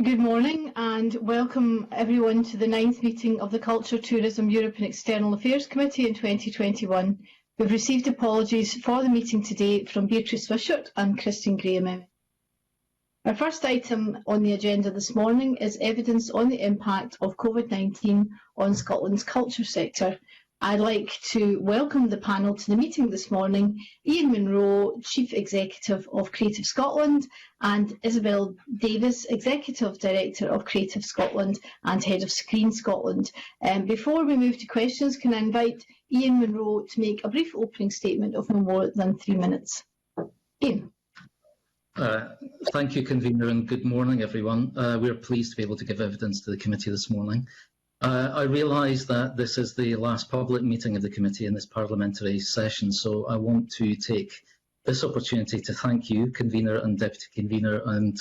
Good morning and welcome everyone to the 9th meeting of the Culture, Tourism, Europe and External Affairs Committee in 2021. We've received apologies for the meeting today from Beatrice Wishart and Christine Graham. Our first item on the agenda this morning is evidence on the impact of COVID-19 on Scotland's culture sector. I'd like to welcome the panel to the meeting this morning, Ian Munro, Chief Executive of Creative Scotland, and Isabel Davis, Executive Director of Creative Scotland and Head of Screen Scotland. Before we move to questions, can I invite Ian Munro to make a brief opening statement of no more than 3 minutes. Ian. Thank you, Convener, and good morning, everyone. We're pleased to be able to give evidence to the committee this morning. I realise that this is the last public meeting of the committee in this parliamentary session, so I want to take this opportunity to thank you, Convener and Deputy Convener, and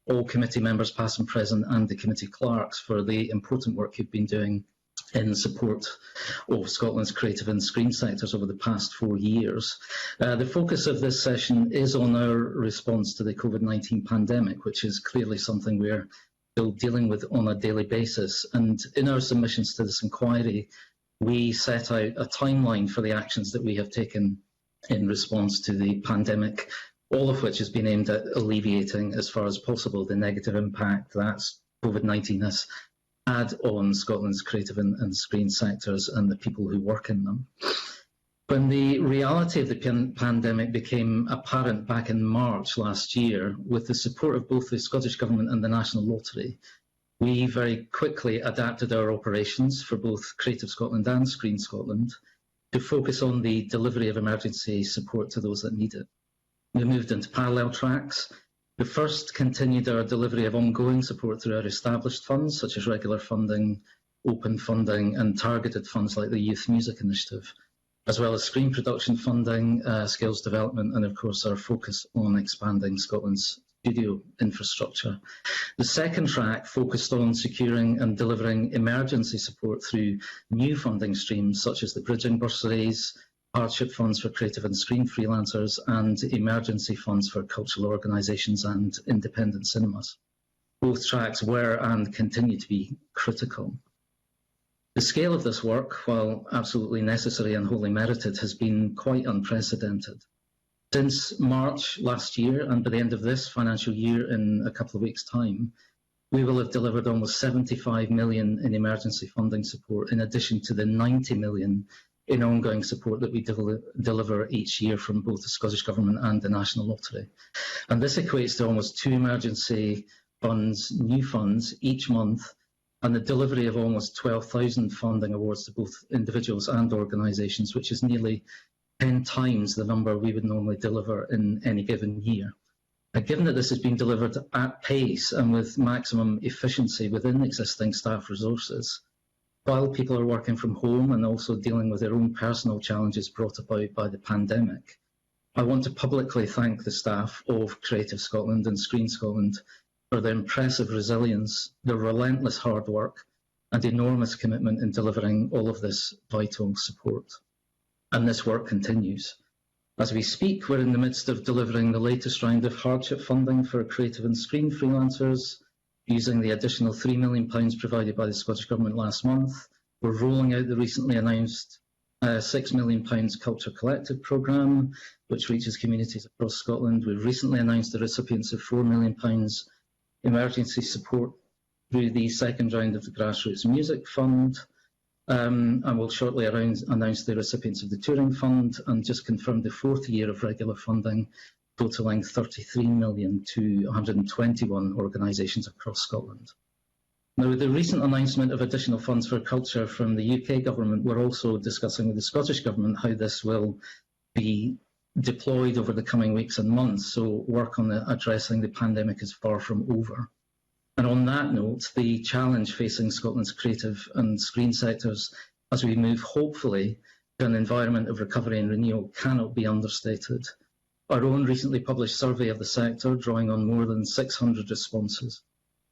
all committee members past and present and the committee clerks for the important work you've been doing in support of Scotland's creative and screen sectors over the past 4 years. The focus of this session is on our response to the COVID-19 pandemic, which is clearly something we're still dealing with on a daily basis. And in our submissions to this inquiry, we set out a timeline for the actions that we have taken in response to the pandemic, all of which has been aimed at alleviating as far as possible the negative impact that COVID-19 has had on Scotland's creative and screen sectors and the people who work in them. When the reality of the pandemic became apparent back in March last year, with the support of both the Scottish Government and the National Lottery, we very quickly adapted our operations for both Creative Scotland and Screen Scotland to focus on the delivery of emergency support to those that need it. We moved into parallel tracks. We first continued our delivery of ongoing support through our established funds, such as regular funding, open funding, and targeted funds like the Youth Music Initiative, as well as screen production funding, skills development, and of course our focus on expanding Scotland's studio infrastructure. The second track focused on securing and delivering emergency support through new funding streams such as the bridging bursaries, hardship funds for creative and screen freelancers, and emergency funds for cultural organisations and independent cinemas. Both tracks were and continue to be critical. The scale of this work, while absolutely necessary and wholly merited, has been quite unprecedented. Since March last year, and by the end of this financial year in a couple of weeks' time, we will have delivered almost 75 million in emergency funding support, in addition to the 90 million in ongoing support that we deliver each year from both the Scottish Government and the National Lottery. And this equates to almost 2 emergency funds, new funds, each month, and the delivery of almost 12,000 funding awards to both individuals and organisations, which is nearly 10 times the number we would normally deliver in any given year. Given that this has been delivered at pace and with maximum efficiency within existing staff resources, while people are working from home and also dealing with their own personal challenges brought about by the pandemic, I want to publicly thank the staff of Creative Scotland and Screen Scotland for their impressive resilience, their relentless hard work, and enormous commitment in delivering all of this vital support. And this work continues. As we speak, we're in the midst of delivering the latest round of hardship funding for creative and screen freelancers, using the additional £3 million provided by the Scottish Government last month. We're rolling out the recently announced £6 million Culture Collective programme, which reaches communities across Scotland. We've recently announced the recipients of £4 million emergency support through the second round of the Grassroots Music Fund, and we'll shortly announce the recipients of the Touring Fund and just confirm the 4th year of regular funding, totalling 33 million to 121 organisations across Scotland. Now, with the recent announcement of additional funds for culture from the UK Government, we're also discussing with the Scottish Government how this will be deployed over the coming weeks and months, so work on addressing the pandemic is far from over. And on that note, the challenge facing Scotland's creative and screen sectors as we move, hopefully, to an environment of recovery and renewal cannot be understated. Our own recently published survey of the sector, drawing on more than 600 responses,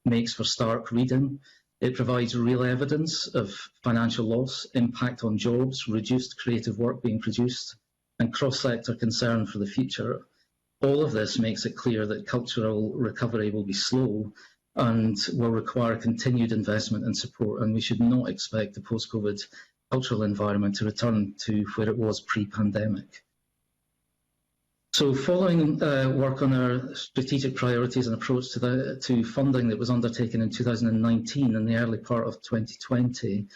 makes for stark reading. It provides real evidence of financial loss, impact on jobs, reduced creative work being produced, and cross-sector concern for the future. All of this makes it clear that cultural recovery will be slow, and will require continued investment and support, and we should not expect the post-COVID cultural environment to return to where it was pre-pandemic. So following work on our strategic priorities and approach to funding that was undertaken in 2019 and the early part of 2020,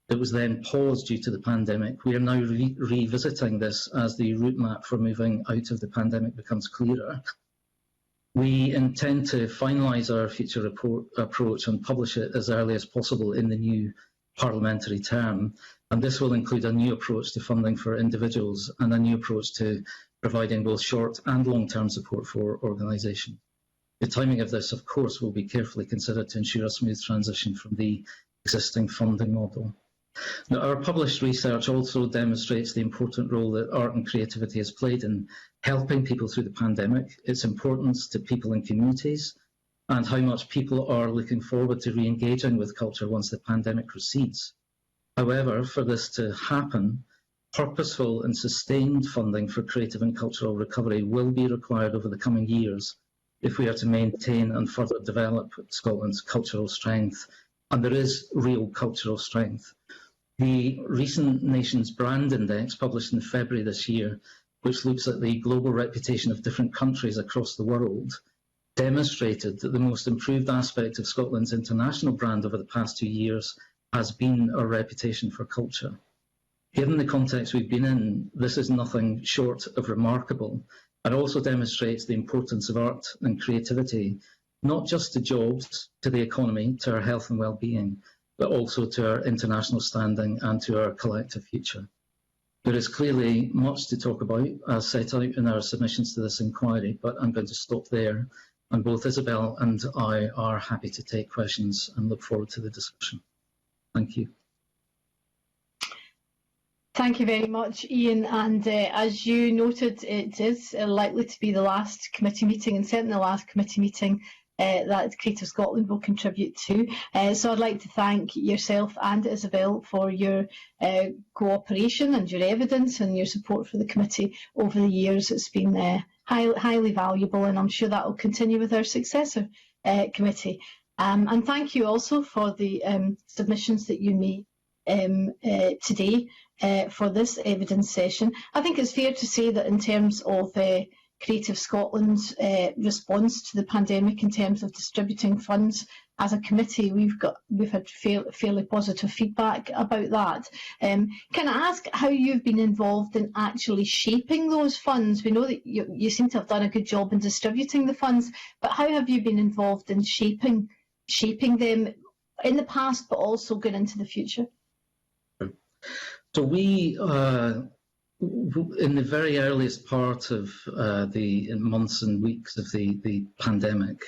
that was then paused due to the pandemic, we are now revisiting this as the route map for moving out of the pandemic becomes clearer. We intend to finalise our future approach and publish it as early as possible in the new parliamentary term, and this will include a new approach to funding for individuals and a new approach to providing both short and long-term support for organisations. The timing of this, of course, will be carefully considered to ensure a smooth transition from the existing funding model. Now, our published research also demonstrates the important role that art and creativity has played in helping people through the pandemic, its importance to people and communities, and how much people are looking forward to re-engaging with culture once the pandemic recedes. However, for this to happen, purposeful and sustained funding for creative and cultural recovery will be required over the coming years if we are to maintain and further develop Scotland's cultural strength, and there is real cultural strength. The recent Nations Brand Index, published in February this year, which looks at the global reputation of different countries across the world, demonstrated that the most improved aspect of Scotland's international brand over the past 2 years has been our reputation for culture. Given the context we've been in, this is nothing short of remarkable, and also demonstrates the importance of art and creativity, not just to jobs, to the economy, to our health and well-being, but also to our international standing and to our collective future. There is clearly much to talk about, as set out in our submissions to this inquiry, but I'm going to stop there, and both Isabel and I are happy to take questions and look forward to the discussion. Thank you. Thank you very much, Ian. And as you noted, it is likely to be the last committee meeting, and certainly the last committee meeting that Creative Scotland will contribute to. So I'd like to thank yourself and Isabel for your cooperation and your evidence and your support for the committee over the years. It's been highly valuable, and I'm sure that will continue with our successor committee. And thank you also for the submissions that you made today for this evidence session. I think it's fair to say that in terms of Creative Scotland's response to the pandemic, in terms of distributing funds as a committee, we've had fairly positive feedback about that. Can I ask how you've been involved in actually shaping those funds? We know that you seem to have done a good job in distributing the funds, but how have you been involved in shaping them in the past, but also going into the future? So we, in the very earliest part of the months and weeks of the pandemic,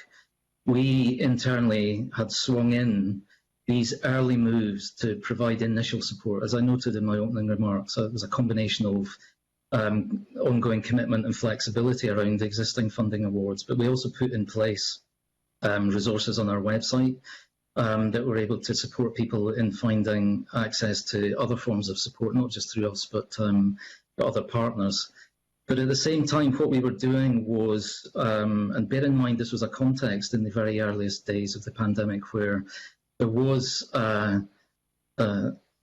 we internally had swung in these early moves to provide initial support. As I noted in my opening remarks, it was a combination of ongoing commitment and flexibility around existing funding awards, but we also put in place resources on our website that were able to support people in finding access to other forms of support, not just through us, but other partners. But at the same time, what we were doing was, and bear in mind this was a context in the very earliest days of the pandemic where there was an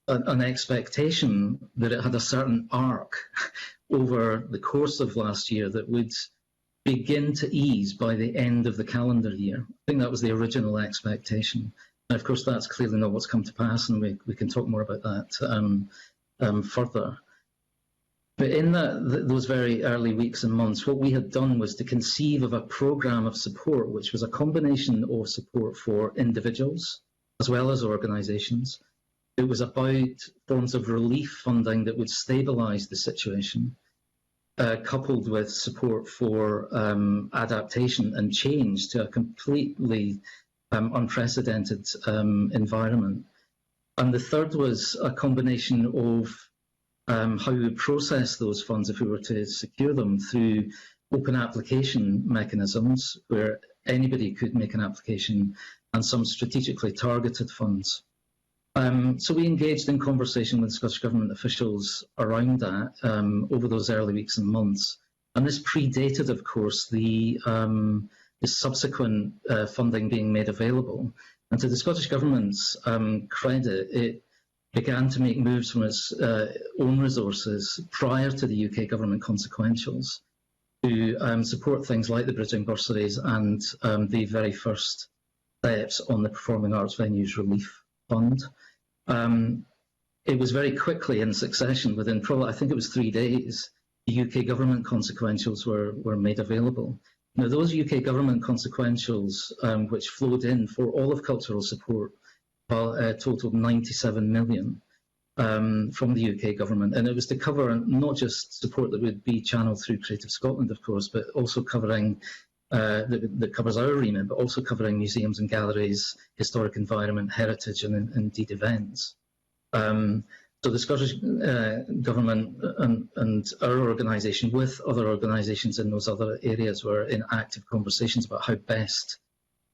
expectation that it had a certain arc over the course of last year that would begin to ease by the end of the calendar year. I think that was the original expectation. And of course, that's clearly not what's come to pass, and we can talk more about that further. But in those very early weeks and months, what we had done was to conceive of a programme of support, which was a combination of support for individuals as well as organisations. It was about forms of relief funding that would stabilise the situation, coupled with support for adaptation and change to a completely unprecedented environment. And the third was a combination of how we would process those funds if we were to secure them through open application mechanisms where anybody could make an application, and some strategically targeted funds. So we engaged in conversation with Scottish Government officials around that over those early weeks and months. And this predated, of course, the is subsequent funding being made available. And to the Scottish Government's credit, it began to make moves from its own resources prior to the UK Government consequentials to support things like the bridging bursaries and the very first steps on the Performing Arts Venues Relief Fund. It was very quickly in succession, within probably, I think it was 3 days, the UK Government consequentials were made available. Now, those UK Government consequentials, which flowed in for all of cultural support, totaled 97 million from the UK Government, and it was to cover not just support that would be channeled through Creative Scotland, of course, but also covering, that covers our remit, but also covering museums and galleries, historic environment, heritage, and indeed events. So the Scottish Government and our organisation, with other organisations in those other areas, were in active conversations about how best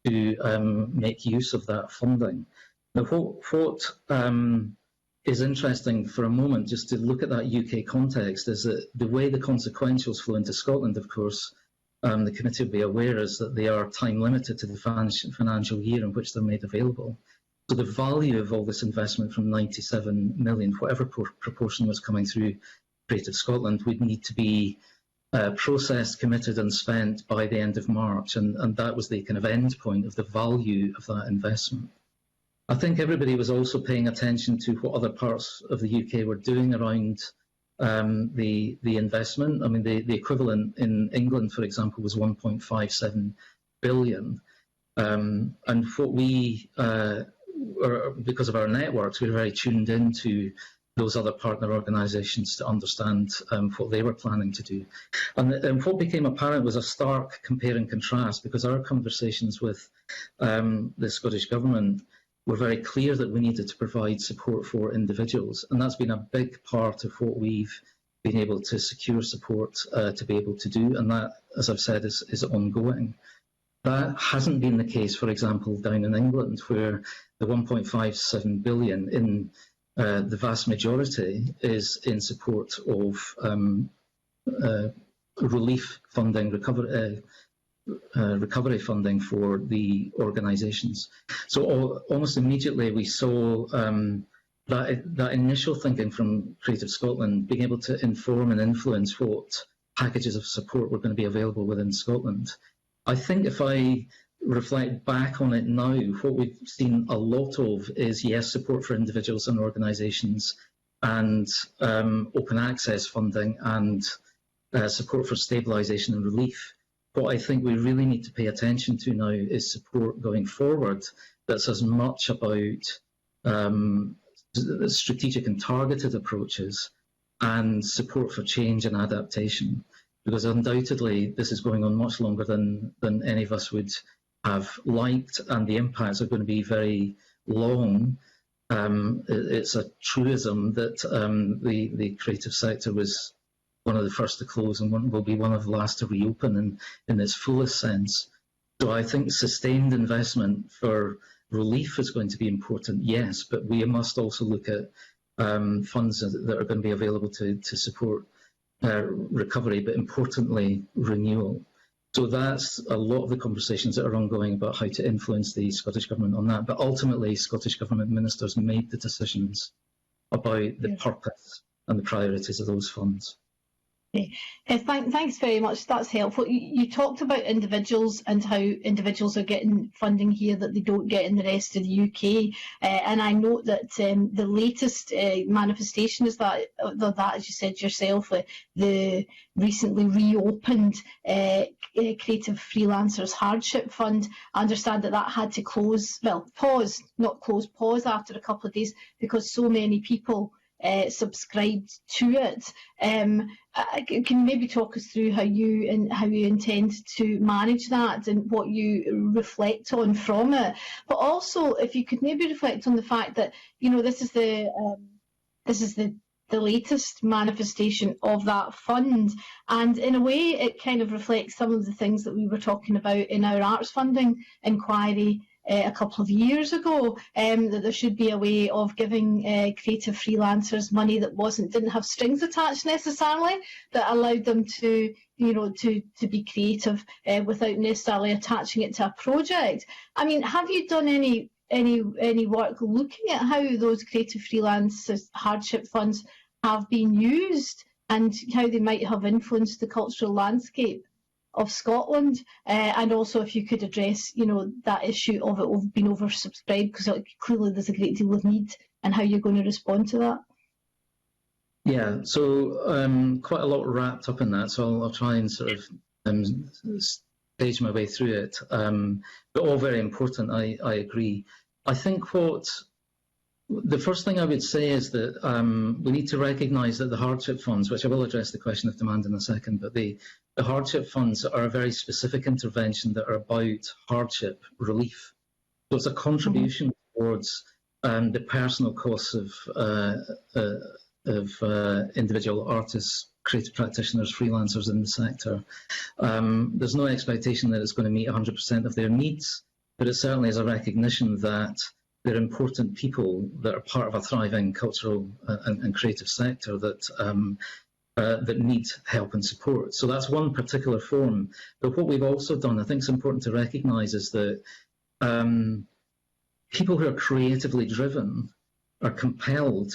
to make use of that funding. Now, what is interesting for a moment, just to look at that UK context, is that the way the consequentials flow into Scotland, of course, the committee will be aware, is that they are time limited to the financial year in which they're made available. So the value of all this investment from 97 million, whatever proportion was coming through Creative Scotland, would need to be processed, committed and spent by the end of March. And that was the kind of end point of the value of that investment. I think everybody was also paying attention to what other parts of the UK were doing around the investment. I mean, the equivalent in England, for example, was 1.57 billion. And what we, because of our networks, we were very tuned into those other partner organisations to understand what they were planning to do. And what became apparent was a stark compare and contrast, because our conversations with the Scottish Government were very clear that we needed to provide support for individuals. And that's been a big part of what we've been able to secure support to be able to do. And that, as I've said, is ongoing. That hasn't been the case, for example, down in England, where the 1.57 billion in the vast majority is in support of relief funding, recovery funding for the organisations. So almost immediately we saw that initial thinking from Creative Scotland being able to inform and influence what packages of support were going to be available within Scotland. I think if I reflect back on it now, what we've seen a lot of is, yes, support for individuals and organisations, and open access funding, and support for stabilisation and relief. What I think we really need to pay attention to now is support going forward that's as much about strategic and targeted approaches and support for change and adaptation. Because undoubtedly this is going on much longer than any of us would have liked, and the impacts are going to be very long. It's a truism that the creative sector was one of the first to close and will be one of the last to reopen in its fullest sense. So I think sustained investment for relief is going to be important, yes, but we must also look at funds that are going to be available to support recovery, but importantly, renewal. So that's a lot of the conversations that are ongoing about how to influence the Scottish Government on that. But ultimately, Scottish Government ministers made the decisions about the purpose and the priorities of those funds. Thanks very much. That's helpful. You talked about individuals and how individuals are getting funding here that they don't get in the rest of the UK. And I note that the latest manifestation is that, as you said yourself, the recently reopened Creative Freelancers Hardship Fund. I understand that had to close, well, pause after a couple of days because so many people subscribed to it. Can you maybe talk us through how you intend to manage that and what you reflect on from it? But also, if you could maybe reflect on the fact that this is the latest manifestation of that fund, and in a way it kind of reflects some of the things that we were talking about in our arts funding inquiry a couple of years ago, that there should be a way of giving creative freelancers money that didn't have strings attached necessarily, that allowed them to to be creative without necessarily attaching it to a project. I mean, have you done any work looking at how those creative freelance hardship funds have been used and how they might have influenced the cultural landscape of Scotland? And also if you could address, that issue of it being oversubscribed, because clearly there's a great deal of need, and how you're going to respond to that. Yeah, so quite a lot wrapped up in that, so I'll try and sort of stage my way through it, but all very important, I agree. I think the first thing I would say is that we need to recognise that the hardship funds, which I will address the question of demand in a second, but the hardship funds are a very specific intervention that are about hardship relief. So it's a contribution towards the personal costs of individual artists, creative practitioners, freelancers in the sector. There's no expectation that it's going to meet 100% of their needs, but it certainly is a recognition that they're important people that are part of a thriving cultural and creative sector that need help and support. So that's one particular form. But what we've also done, I think it's important to recognise, is that people who are creatively driven are compelled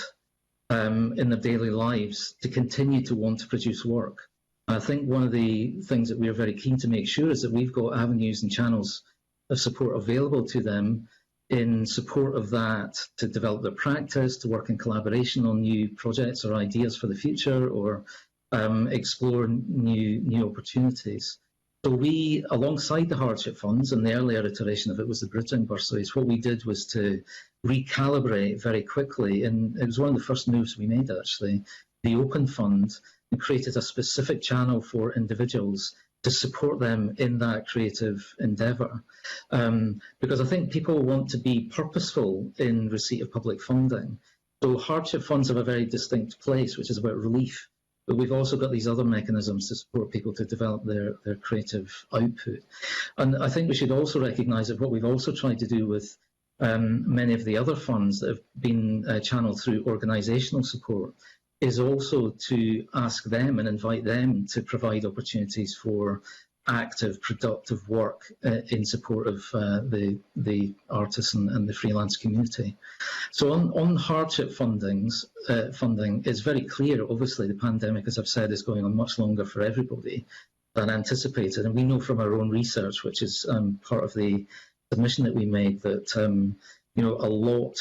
in their daily lives to continue to want to produce work. I think one of the things that we are very keen to make sure is that we've got avenues and channels of support available to them in support of that, to develop their practice, to work in collaboration on new projects or ideas for the future, or explore new opportunities. So we, alongside the hardship funds, and the earlier iteration of it was the bridging bursaries, what we did was to recalibrate very quickly, and it was one of the first moves we made actually, the Open Fund, and created a specific channel for individuals to support them in that creative endeavour. Because I think people want to be purposeful in receipt of public funding. So hardship funds have a very distinct place, which is about relief. But we've also got these other mechanisms to support people to develop their creative output. And I think we should also recognise that what we've also tried to do with many of the other funds that have been channeled through organisational support is also to ask them and invite them to provide opportunities for active, productive work in support of the artists and the freelance community. So on hardship funding, it's very clear, obviously, the pandemic, as I've said, is going on much longer for everybody than anticipated. And we know from our own research, which is part of the submission that we made, that a lot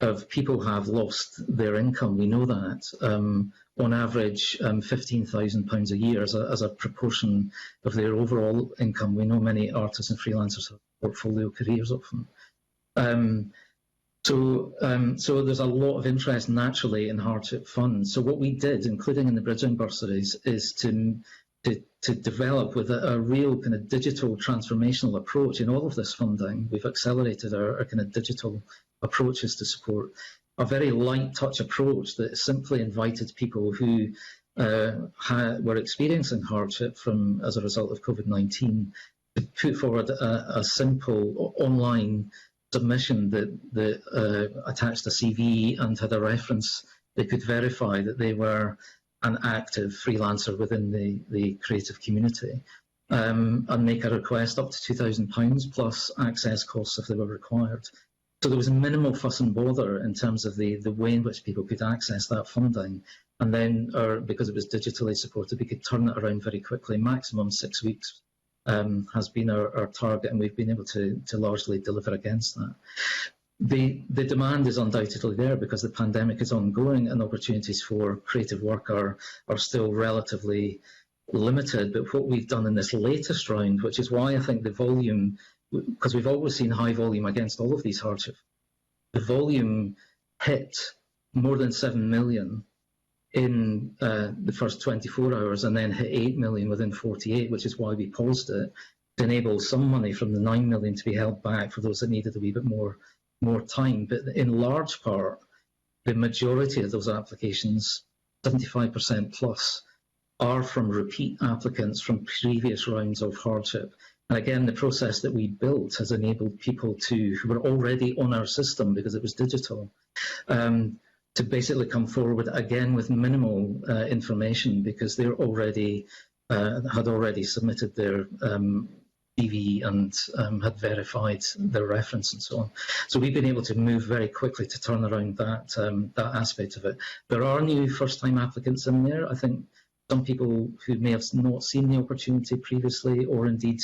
of people have lost their income. We know that. On average, £15,000 a year as a proportion of their overall income. We know many artists and freelancers have portfolio careers often. So there's a lot of interest naturally in hardship funds. So what we did, including in the bridging bursaries, is to develop with a real kind of digital transformational approach in all of this funding. We've accelerated our kind of digital approaches to support, a very light touch approach that simply invited people who were experiencing hardship as a result of COVID-19 to put forward a simple online submission that attached a CV and had a reference. They could verify that they were an active freelancer within the creative community, and make a request up to £2,000 plus access costs if they were required. So there was minimal fuss and bother in terms of the way in which people could access that funding. And then, because it was digitally supported, we could turn it around very quickly. Maximum 6 weeks has been our target, and we've been able to largely deliver against that. The demand is undoubtedly there because the pandemic is ongoing and opportunities for creative work are still relatively limited. But what we've done in this latest round, which is why I think the volume, because we've always seen high volume against all of these hardships, the volume hit more than 7 million in the first 24 hours and then hit 8 million within 48, which is why we paused it, to enable some money from the 9 million to be held back for those that needed a wee bit more time. But in large part, the majority of those applications, 75% plus, are from repeat applicants from previous rounds of hardship. And again, the process that we built has enabled people who were already on our system because it was digital, to basically come forward again with minimal information because they're already had already submitted their CV and had verified their reference and so on. So we've been able to move very quickly to turn around that aspect of it. There are new first-time applicants in there. I think some people who may have not seen the opportunity previously, or indeed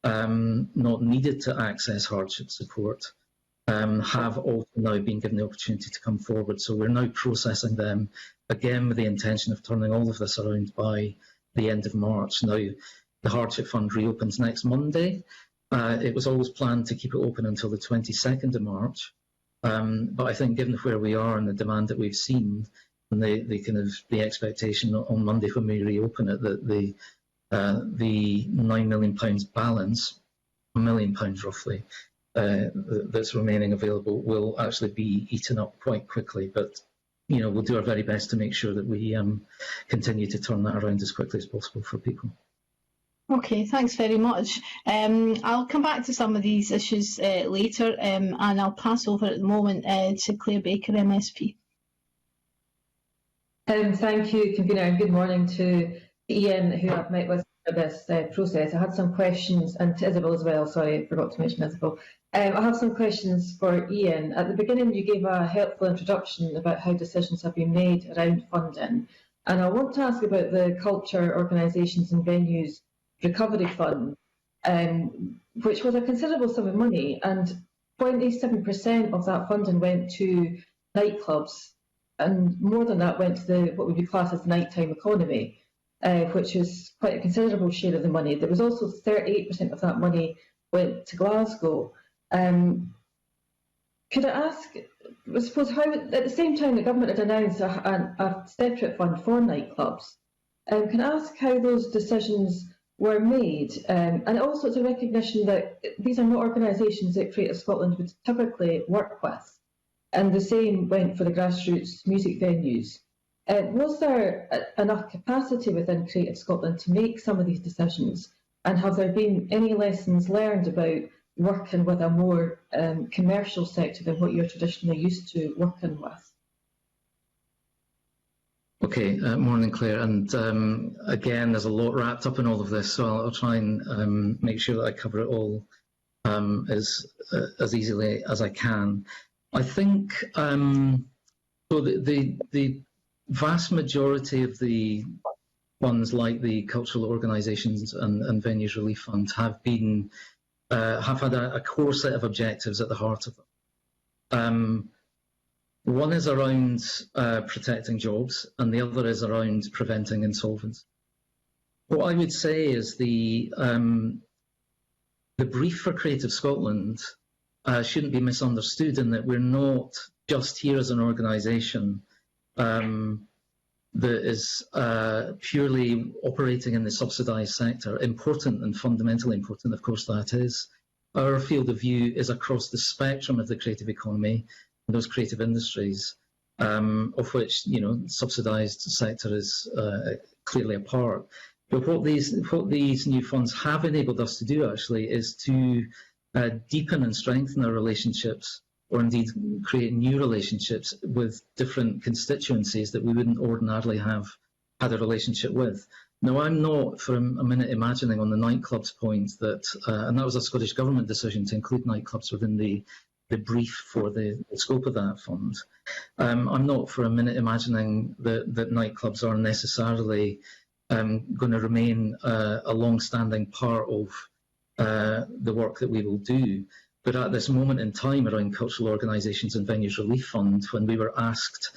not needed to access hardship support, have also now been given the opportunity to come forward. So we're now processing them, again with the intention of turning all of this around by the end of March. Now, the Hardship Fund reopens next Monday. It was always planned to keep it open until the 22nd of March. But I think given where we are and the demand that we've seen, and the expectation on Monday when we reopen it, that the £9 million balance, £1 million roughly, that's remaining available will actually be eaten up quite quickly. But we'll do our very best to make sure that we continue to turn that around as quickly as possible for people. Okay, thanks very much. I'll come back to some of these issues later, and I'll pass over at the moment to Claire Baker, MSP. Thank you, Convener, and good morning to Ian, who I've met with for this process. I had some questions, and to Isabel as well. Sorry, I forgot to mention Isabel. I have some questions for Ian. At the beginning, you gave a helpful introduction about how decisions have been made around funding, and I want to ask about the Culture, Organisations and Venues Recovery Fund, which was a considerable sum of money, and 27% of that funding went to nightclubs, and more than that went to what would be classed as the nighttime economy, which is quite a considerable share of the money. There was also 38% of that money went to Glasgow. Could I ask, I suppose, how at the same time the government had announced a separate fund for nightclubs, can I ask how those decisions were made, and also it's a recognition that these are not organisations that Creative Scotland would typically work with, and the same went for the grassroots music venues. Was there enough capacity within Creative Scotland to make some of these decisions, and have there been any lessons learned about working with a more commercial sector than what you're traditionally used to working with? Okay, morning Claire, and again there's a lot wrapped up in all of this, so I'll try and make sure that I cover it all as easily as I can. I think so the vast majority of the funds, like the Cultural Organisations and Venues Relief Fund, have had a core set of objectives at the heart of them. One is around protecting jobs, and the other is around preventing insolvency. What I would say is the brief for Creative Scotland shouldn't be misunderstood in that we're not just here as an organisation that is purely operating in the subsidised sector. Important and fundamentally important, of course, that is. Our field of view is across the spectrum of the creative economy, those creative industries, of which subsidised sector is clearly a part. But what these new funds have enabled us to do actually is to deepen and strengthen our relationships, or indeed create new relationships with different constituencies that we wouldn't ordinarily have had a relationship with. Now, I'm not for a minute imagining on the nightclubs point that, and that was a Scottish Government decision to include nightclubs within the brief for the scope of that fund. I'm not for a minute imagining that nightclubs are necessarily going to remain a long-standing part of the work that we will do. But at this moment in time around Cultural Organisations and Venues Relief Fund, when we were asked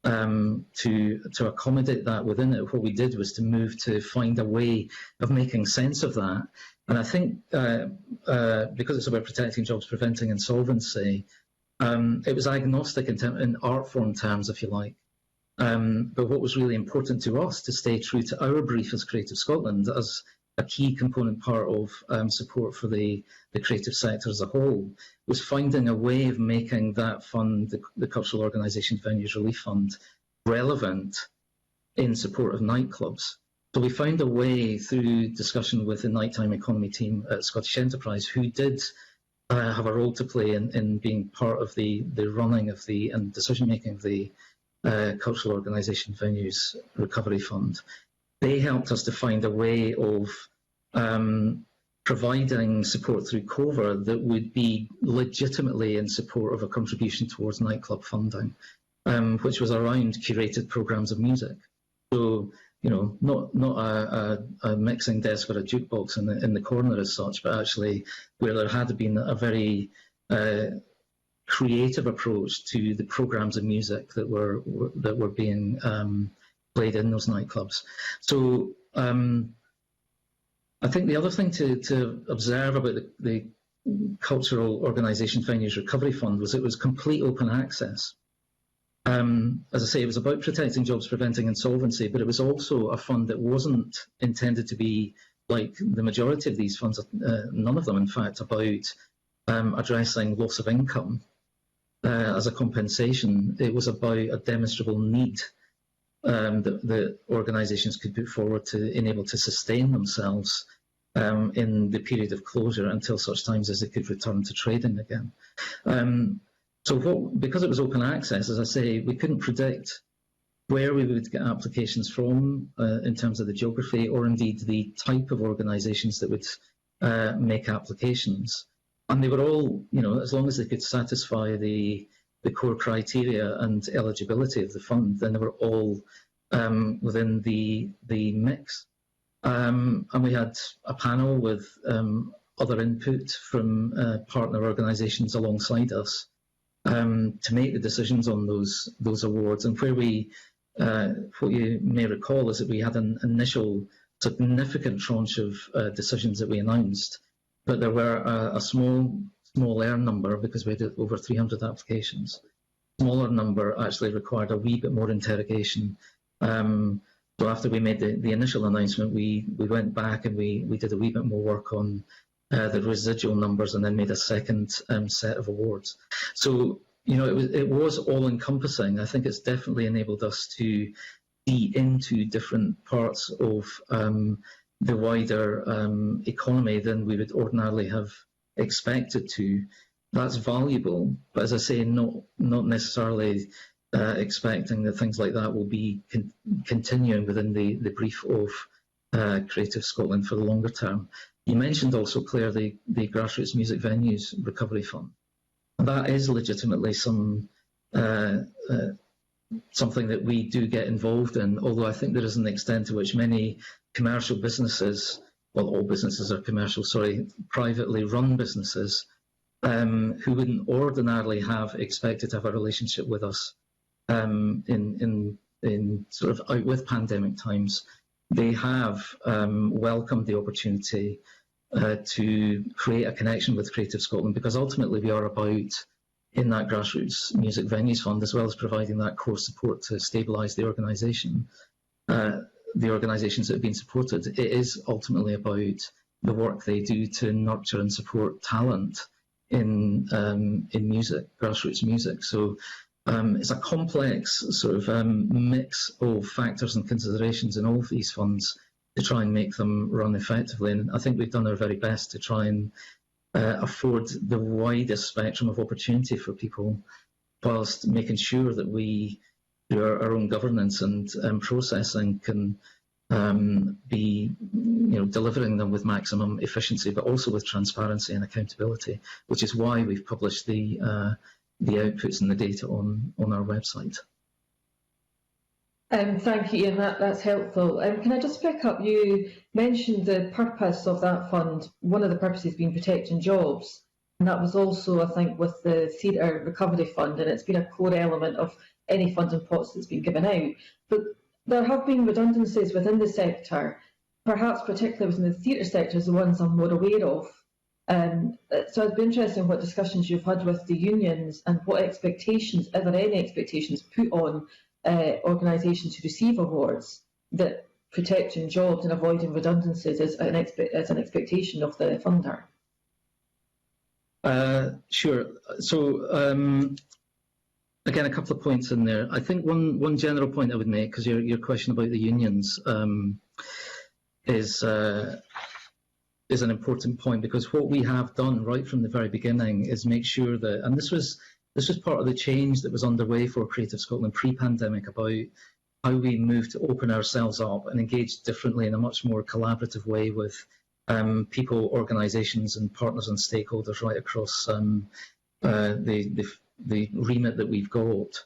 to accommodate that within it, what we did was to move to find a way of making sense of that. And I think because it's about protecting jobs, preventing insolvency, it was agnostic in art form terms, if you like. But what was really important to us to stay true to our brief as Creative Scotland as a key component part of support for the creative sector as a whole was finding a way of making that fund, the Cultural Organisation Venues Relief Fund, relevant in support of nightclubs. So we found a way through discussion with the nighttime economy team at Scottish Enterprise, who did have a role to play in being part of the running of and decision making of the Cultural Organisation Venues Recovery Fund. they helped us to find a way of providing support through COVA that would be legitimately in support of a contribution towards nightclub funding, which was around curated programmes of music. So, you know, not a mixing desk or a jukebox in the corner as such, but actually where there had been a very creative approach to the programmes of music that were being played in those nightclubs. So I think the other thing to observe about the Cultural Organisation Venues Recovery Fund was it was complete open access. As I say, it was about protecting jobs, preventing insolvency, but it was also a fund that wasn't intended to be like the majority of these funds, none of them in fact, about addressing loss of income as a compensation. It was about a demonstrable need that organisations could put forward to enable to sustain themselves in the period of closure until such times as they could return to trading again. Because it was open access, as I say, we couldn't predict where we would get applications from in terms of the geography or indeed the type of organisations that would make applications. And they were all, you know, as long as they could satisfy the core criteria and eligibility of the fund, then they were all within the mix. And we had a panel with other input from partner organisations alongside us to make the decisions on those awards. And where we, what you may recall, is that we had an initial significant tranche of decisions that we announced, but there were a smaller number, because we had over 300 applications. Smaller number actually required a wee bit more interrogation. So after we made the initial announcement, we went back and we did a wee bit more work on the residual numbers and then made a second set of awards. So, you know, it was all-encompassing. I think it's definitely enabled us to see into different parts of the wider economy than we would ordinarily have expected to. That's valuable, but as I say, not necessarily expecting that things like that will be continuing within the brief of Creative Scotland for the longer term. You mentioned also, Claire, the Grassroots Music Venues Recovery Fund. And that is legitimately something that we do get involved in, although I think there is an extent to which many commercial businesses, well, all businesses are commercial, sorry, privately run businesses, who wouldn't ordinarily have expected to have a relationship with us in sort of out with pandemic times. They have welcomed the opportunity to create a connection with Creative Scotland, because ultimately we are about, in that Grassroots Music Venues Fund, as well as providing that core support to stabilise the organisation, the organisations that have been supported, it is ultimately about the work they do to nurture and support talent in music, grassroots music. So it's a complex sort of mix of factors and considerations in all of these funds to try and make them run effectively. And I think we've done our very best to try and afford the widest spectrum of opportunity for people, whilst making sure that we, through our own governance and processing, can be, you know, delivering them with maximum efficiency, but also with transparency and accountability, which is why we've published the outputs and the data on our website. Thank you, Ian. That's helpful. Can I just pick up, you mentioned the purpose of that fund, one of the purposes being protecting jobs, and that was also, I think, with the Theatre Recovery Fund, and it's been a core element of any funds and pots that's been given out. But there have been redundancies within the sector, perhaps particularly within the theatre sector, the ones I'm more aware of. So I'd be interested in what discussions you've had with the unions and what expectations, are there any expectations put on organisations who receive awards that protecting jobs and avoiding redundancies is an expectation of the funder? Sure. So again, a couple of points in there. I think one general point I would make, because your question about the unions is an important point, because what we have done right from the very beginning is make sure that, and this was part of the change that was underway for Creative Scotland pre-pandemic, about how we move to open ourselves up and engage differently in a much more collaborative way with people, organisations and partners and stakeholders right across the remit that we've got.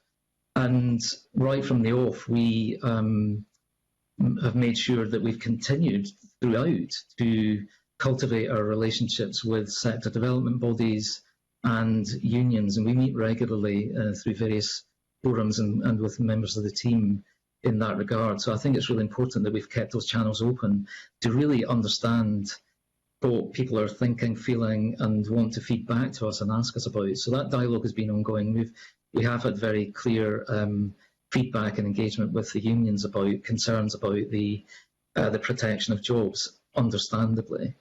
And right from the off, we have made sure that we've continued throughout to cultivate our relationships with sector development bodies and unions, and we meet regularly through various forums and with members of the team in that regard. So I think it's really important that we've kept those channels open to really understand what people are thinking, feeling, and want to feed back to us and ask us about. So that dialogue has been ongoing. We have had very clear feedback and engagement with the unions about concerns about the protection of jobs, understandably.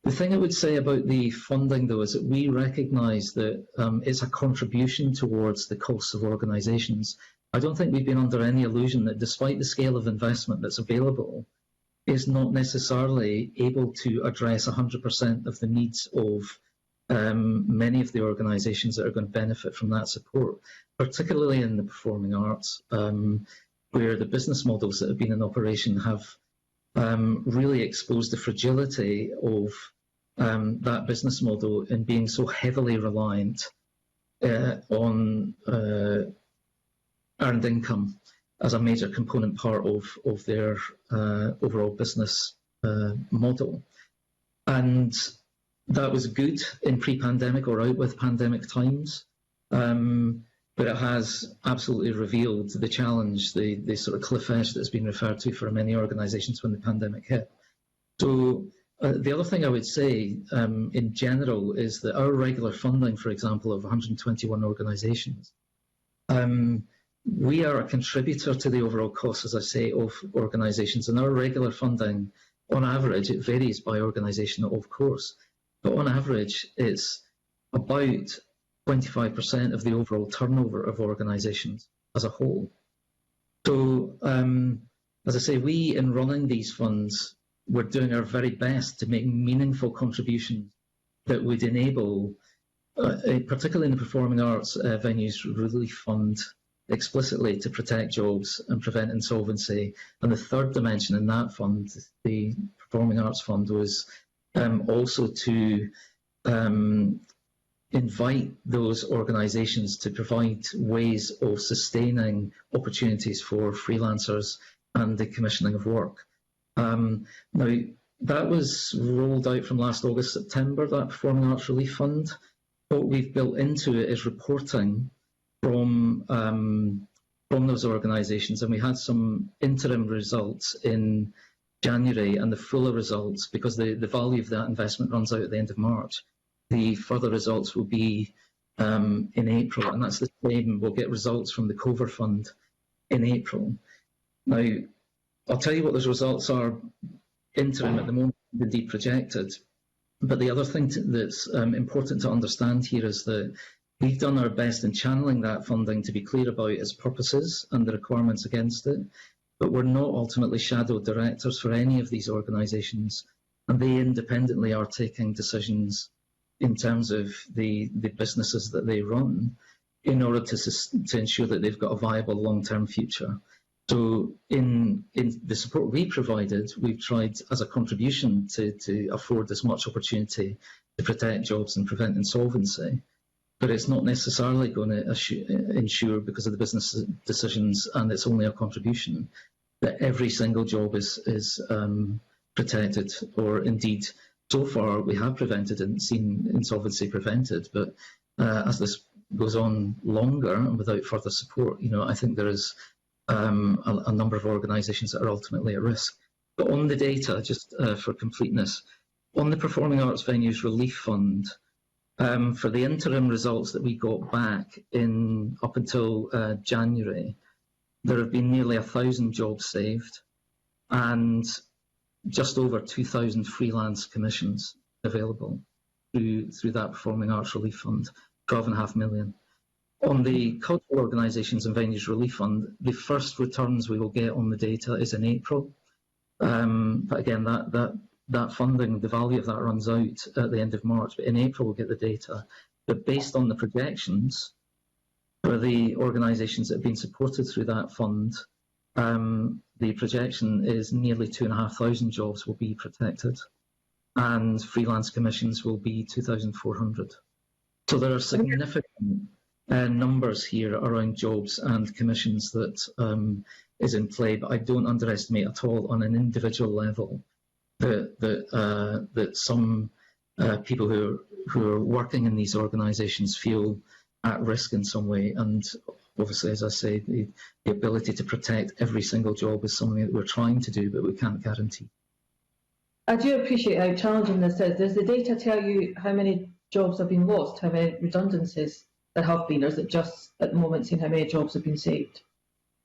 The thing I would say about the funding, though, is that we recognise that it's a contribution towards the costs of organisations. I don't think we've been under any illusion that despite the scale of investment that's available, is not necessarily able to address 100% of the needs of many of the organisations that are going to benefit from that support, particularly in the performing arts, where the business models that have been in operation have really exposed the fragility of that business model in being so heavily reliant on earned income as a major component part of their overall business model. And that was good in pre-pandemic or out with pandemic times, but it has absolutely revealed the challenge, the sort of cliff edge that's been referred to for many organisations when the pandemic hit. So the other thing I would say in general is that our regular funding, for example, of 121 organisations, we are a contributor to the overall costs, as I say, of organisations, and our regular funding, on average, it varies by organisation, of course, but on average, it's about 25% of the overall turnover of organisations as a whole. So, as I say, we, in running these funds, we're doing our very best to make meaningful contributions that would enable, particularly in the Performing Arts Venues Relief Fund, explicitly to protect jobs and prevent insolvency. And the third dimension in that fund, the Performing Arts Fund, was also to invite those organisations to provide ways of sustaining opportunities for freelancers and the commissioning of work. Now, that was rolled out from last August, September, that Performing Arts Relief Fund. What we've built into it is reporting from those organisations, and we had some interim results in January and the fuller results, because the value of that investment runs out at the end of March. The further results will be in April, and that's the same. We'll get results from the Cover Fund in April. Now, I'll tell you what those results are interim at the moment, indeed projected. But the other thing that's important to understand here is that we've done our best in channeling that funding to be clear about its purposes and the requirements against it, but we're not ultimately shadow directors for any of these organisations, and they independently are taking decisions in terms of the businesses that they run in order to ensure that they've got a viable long-term future. So in the support we provided, we've tried as a contribution to afford as much opportunity to protect jobs and prevent insolvency. But it's not necessarily going to ensure, because of the business decisions, and it's only a contribution, that every single job is protected, or indeed, so far we have prevented and seen insolvency prevented. But as this goes on longer and without further support, I think there is a number of organisations that are ultimately at risk. But on the data, just for completeness, on the Performing Arts Venues Relief Fund, for the interim results that we got back up until January, there have been nearly 1,000 jobs saved and just over 2,000 freelance commissions available through that Performing Arts Relief Fund, 12.5 million. On the Cultural Organisations and Venues Relief Fund, the first returns we will get on the data is in April. But again, that funding, the value of that runs out at the end of March, but in April we'll get the data. But based on the projections for the organisations that have been supported through that fund, the projection is nearly 2,500 jobs will be protected, and freelance commissions will be 2,400. So there are significant numbers here around jobs and commissions that is in play, but I don't underestimate at all on an individual level that some people who are working in these organisations feel at risk in some way. And obviously, as I say, the ability to protect every single job is something that we're trying to do, but we can't guarantee. I do appreciate how challenging this is. Does the data tell you how many jobs have been lost, how many redundancies there have been, or is it just at the moment seeing how many jobs have been saved?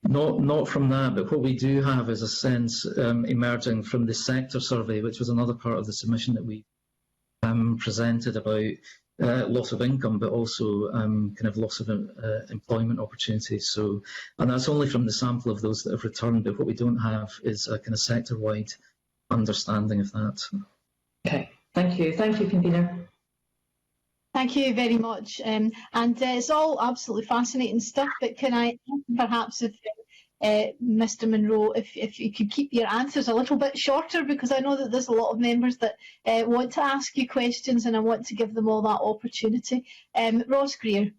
Not from that, but what we do have is a sense emerging from the sector survey, which was another part of the submission that we presented about loss of income, but also kind of loss of employment opportunities. So, and that's only from the sample of those that have returned, but what we don't have is a kind of sector-wide understanding of that. Okay, thank you. Thank you, Convener. Thank you very much. And it's all absolutely fascinating stuff, but can I perhaps, if Mr. Munro, if you could keep your answers a little bit shorter, because I know that there's a lot of members that want to ask you questions and I want to give them all that opportunity. Ross Greer.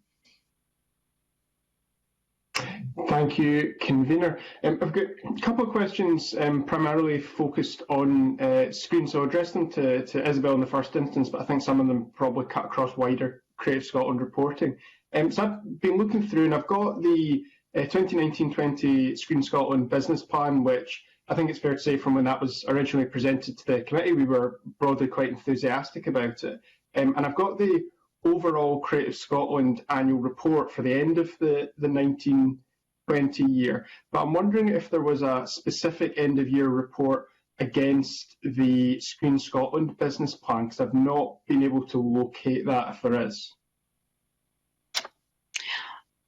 Thank you, Convener. I've got a couple of questions primarily focused on screen, so I'll address them to Isabel in the first instance, but I think some of them probably cut across wider Creative Scotland reporting. So I've been looking through and I've got the 2019-20 Screen Scotland business plan, which I think it's fair to say from when that was originally presented to the committee, we were broadly quite enthusiastic about it. And I've got the overall Creative Scotland annual report for the end of the 1920 year, but I'm wondering if there was a specific end of year report against the Screen Scotland business plan, because I've not been able to locate that if there is.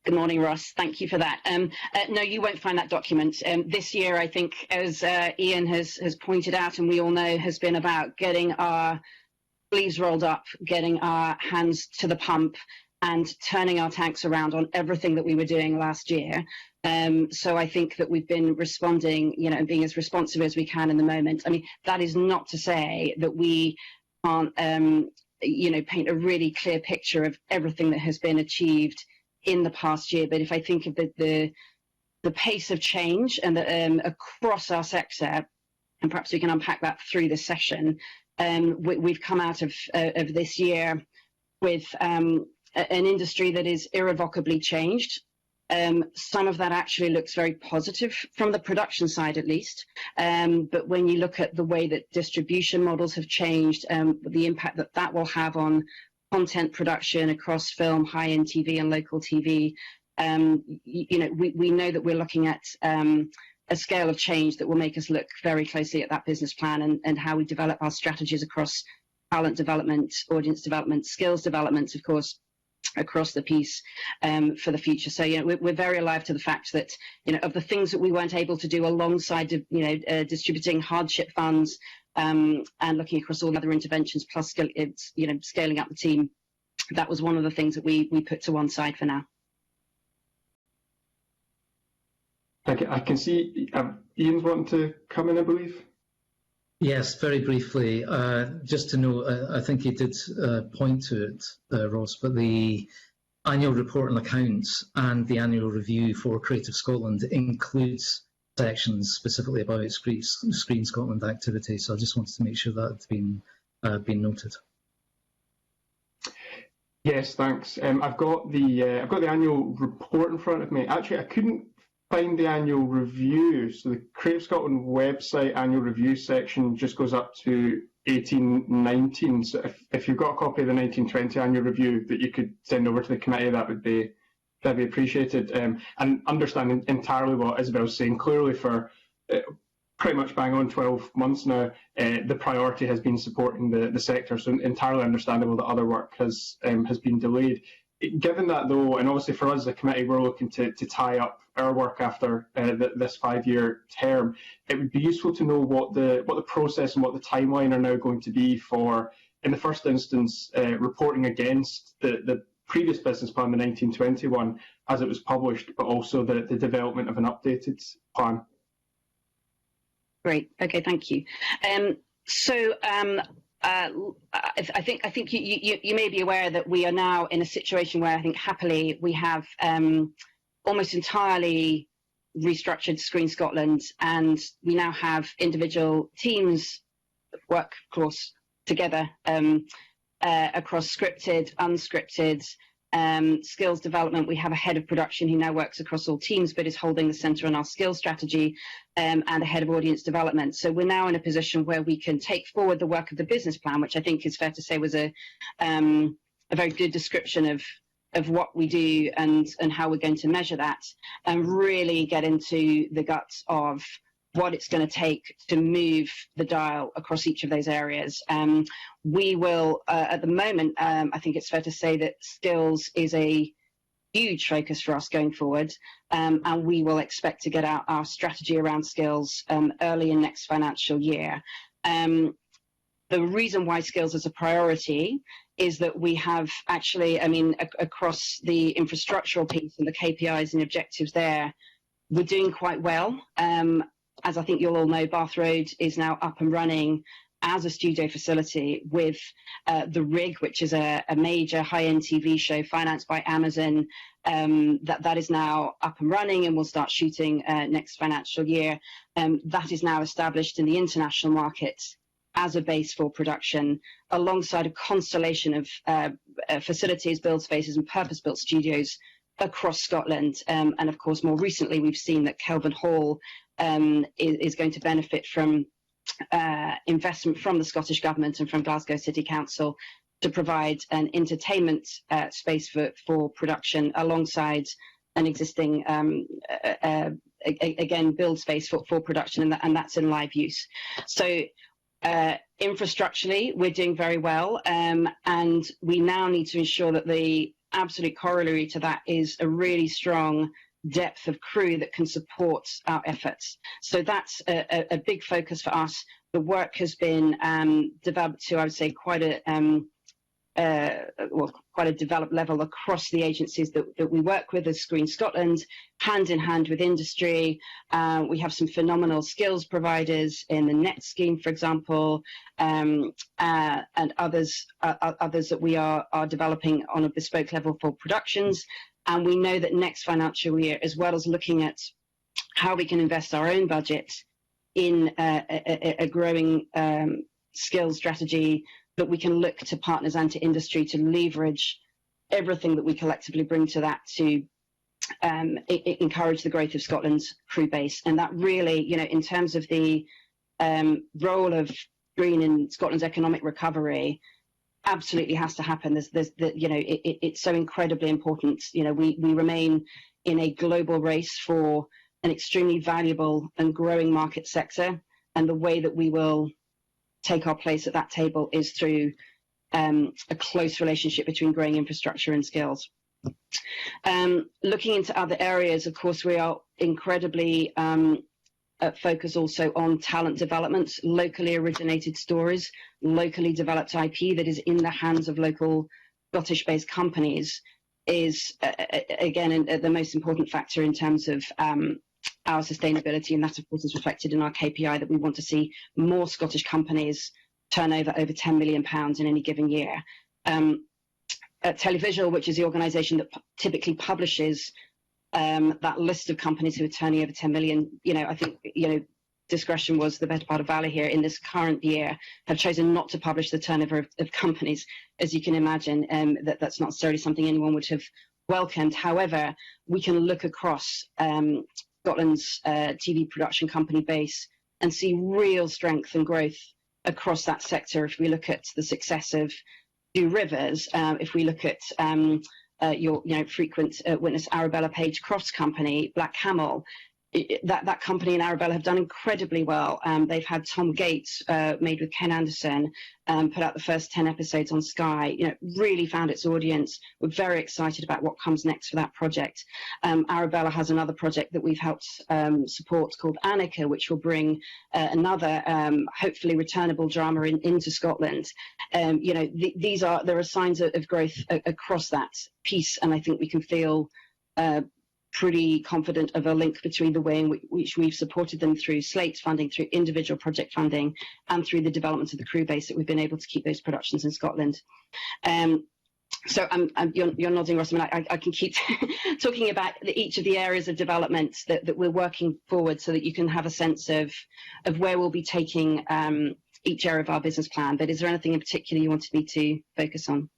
Good morning, Ross. Thank you for that. No, you won't find that document. This year, I think, as Ian has pointed out, and we all know, has been about getting our sleeves rolled up, getting our hands to the pump, and turning our tanks around on everything that we were doing last year. So I think that we've been responding, and being as responsive as we can in the moment. I mean, that is not to say that we can't, paint a really clear picture of everything that has been achieved in the past year. But if I think of the pace of change and across our sector, and perhaps we can unpack that through the session, we've come out of this year with an industry that is irrevocably changed. Some of that actually looks very positive from the production side, at least. But when you look at the way that distribution models have changed, the impact that will have on content production across film, high-end TV and local TV, we know that we're looking at a scale of change that will make us look very closely at that business plan and how we develop our strategies across talent development, audience development, skills development, of course, across the piece for the future. So, we're very alive to the fact that, of the things that we weren't able to do alongside, distributing hardship funds and looking across all the other interventions, plus, scaling up the team, that was one of the things that we put to one side for now. I can see Ian's wanting to come in, I believe. Yes, very briefly. Just to know, I think you did point to it, Ross, but the annual report and accounts and the annual review for Creative Scotland includes sections specifically about Screen Scotland activity. So I just wanted to make sure that had been noted. Yes, thanks. I've got the annual report in front of me. Actually, I couldn't find the annual review. So the Creative Scotland website annual review section just goes up to 1819. So if you've got a copy of the 1920 annual review that you could send over to the committee, that'd be appreciated. And understanding entirely what Isabel's saying, clearly for pretty much bang on 12 months now, the priority has been supporting the sector. So entirely understandable that other work has been delayed. Given that, though, and obviously for us as a committee, we're looking to tie up our work after this 5-year term, it would be useful to know what the process and what the timeline are now going to be for, in the first instance, reporting against the previous business plan, the 1921, as it was published, but also the development of an updated plan. Great. Okay, thank you. I think you may be aware that we are now in a situation where I think happily we have almost entirely restructured Screen Scotland, and we now have individual teams that work, of course, together across scripted, unscripted, skills development. We have a head of production who now works across all teams but is holding the centre on our skills strategy, and a head of audience development. So we're now in a position where we can take forward the work of the business plan, which I think is fair to say was a very good description of what we do and how we're going to measure that, and really get into the guts of what it's going to take to move the dial across each of those areas. We will, at the moment, I think it's fair to say that skills is a huge focus for us going forward, and we will expect to get out our strategy around skills early in next financial year. The reason why skills is a priority is that we have actually, I mean, across the infrastructural piece and the KPIs and objectives there, we're doing quite well. As I think you'll all know, Bath Road is now up and running as a studio facility with The Rig, which is a major high-end TV show financed by Amazon, that is now up and running and will start shooting next financial year. That is now established in the international market as a base for production, alongside a constellation of facilities, build spaces and purpose-built studios across Scotland. And of course, more recently, we've seen that Kelvin Hall is going to benefit from investment from the Scottish Government and from Glasgow City Council to provide an entertainment space for production, alongside an existing, again, build space for production, and that's in live use. So infrastructurally, we're doing very well, and we now need to ensure that the absolute corollary to that is a really strong depth of crew that can support our efforts. So that's a big focus for us. The work has been developed to, I would say, quite a developed level across the agencies that we work with as Screen Scotland, hand in hand with industry. We have some phenomenal skills providers in the NET scheme, for example, and others that we are developing on a bespoke level for productions. And we know that next financial year, as well as looking at how we can invest our own budget in a growing skills strategy, that we can look to partners and to industry to leverage everything that we collectively bring to that to encourage the growth of Scotland's crew base. And that really, you know, in terms of the role of green in Scotland's economic recovery, absolutely has to happen. There's you know, it's so incredibly important. You know, we remain in a global race for an extremely valuable and growing market sector, and the way that we will take our place at that table is through a close relationship between growing infrastructure and skills. Looking into other areas, of course, we are incredibly focus also on talent development, locally originated stories, locally developed IP that is in the hands of local Scottish-based companies is, again, the most important factor in terms of our sustainability. And that, of course, is reflected in our KPI, that we want to see more Scottish companies turn over £10 million in any given year. Televisual, which is the organisation that typically publishes that list of companies who are turning over 10 million, you know, I think, you know, discretion was the better part of valor here in this current year, have chosen not to publish the turnover of companies. As you can imagine, that's not necessarily something anyone would have welcomed. However, we can look across Scotland's TV production company base and see real strength and growth across that sector. If we look at the success of Two Rivers, if we look at your frequent witness Arabella Page Crofts company, Black Camel, that company and Arabella have done incredibly well. They've had Tom Gates, made with Ken Anderson, put out the first 10 episodes on Sky. You know, really found its audience. We're very excited about what comes next for that project. Arabella has another project that we've helped support called Annika, which will bring another hopefully returnable drama into Scotland. You know, there are signs of growth across that piece, and I think we can feel pretty confident of a link between the way in which we've supported them through slate funding, through individual project funding, and through the development of the crew base, that we've been able to keep those productions in Scotland. So you're nodding, Ross. I can keep talking about each of the areas of development that we're working forward, so that you can have a sense of where we'll be taking each area of our business plan. But is there anything in particular you wanted me to focus on?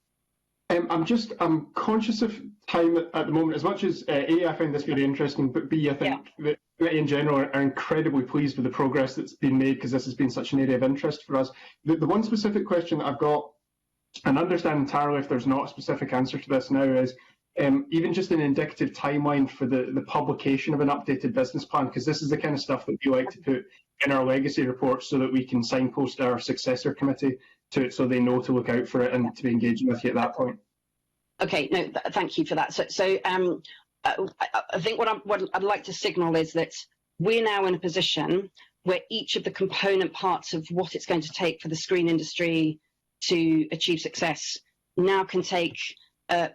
I'm conscious of time at the moment. As much as A, I find this very interesting, but B, I think that in general are incredibly pleased with the progress that's been made, because this has been such an area of interest for us. The one specific question that I've got, and understand entirely if there's not a specific answer to this now, is even just an indicative timeline for the publication of an updated business plan, because this is the kind of stuff that we like to put in our legacy reports so that we can signpost our successor committee to it, so they know to look out for it and to be engaging with you at that point. Okay, no, thank you for that. So I think what I'd like to signal is that we're now in a position where each of the component parts of what it's going to take for the screen industry to achieve success now can take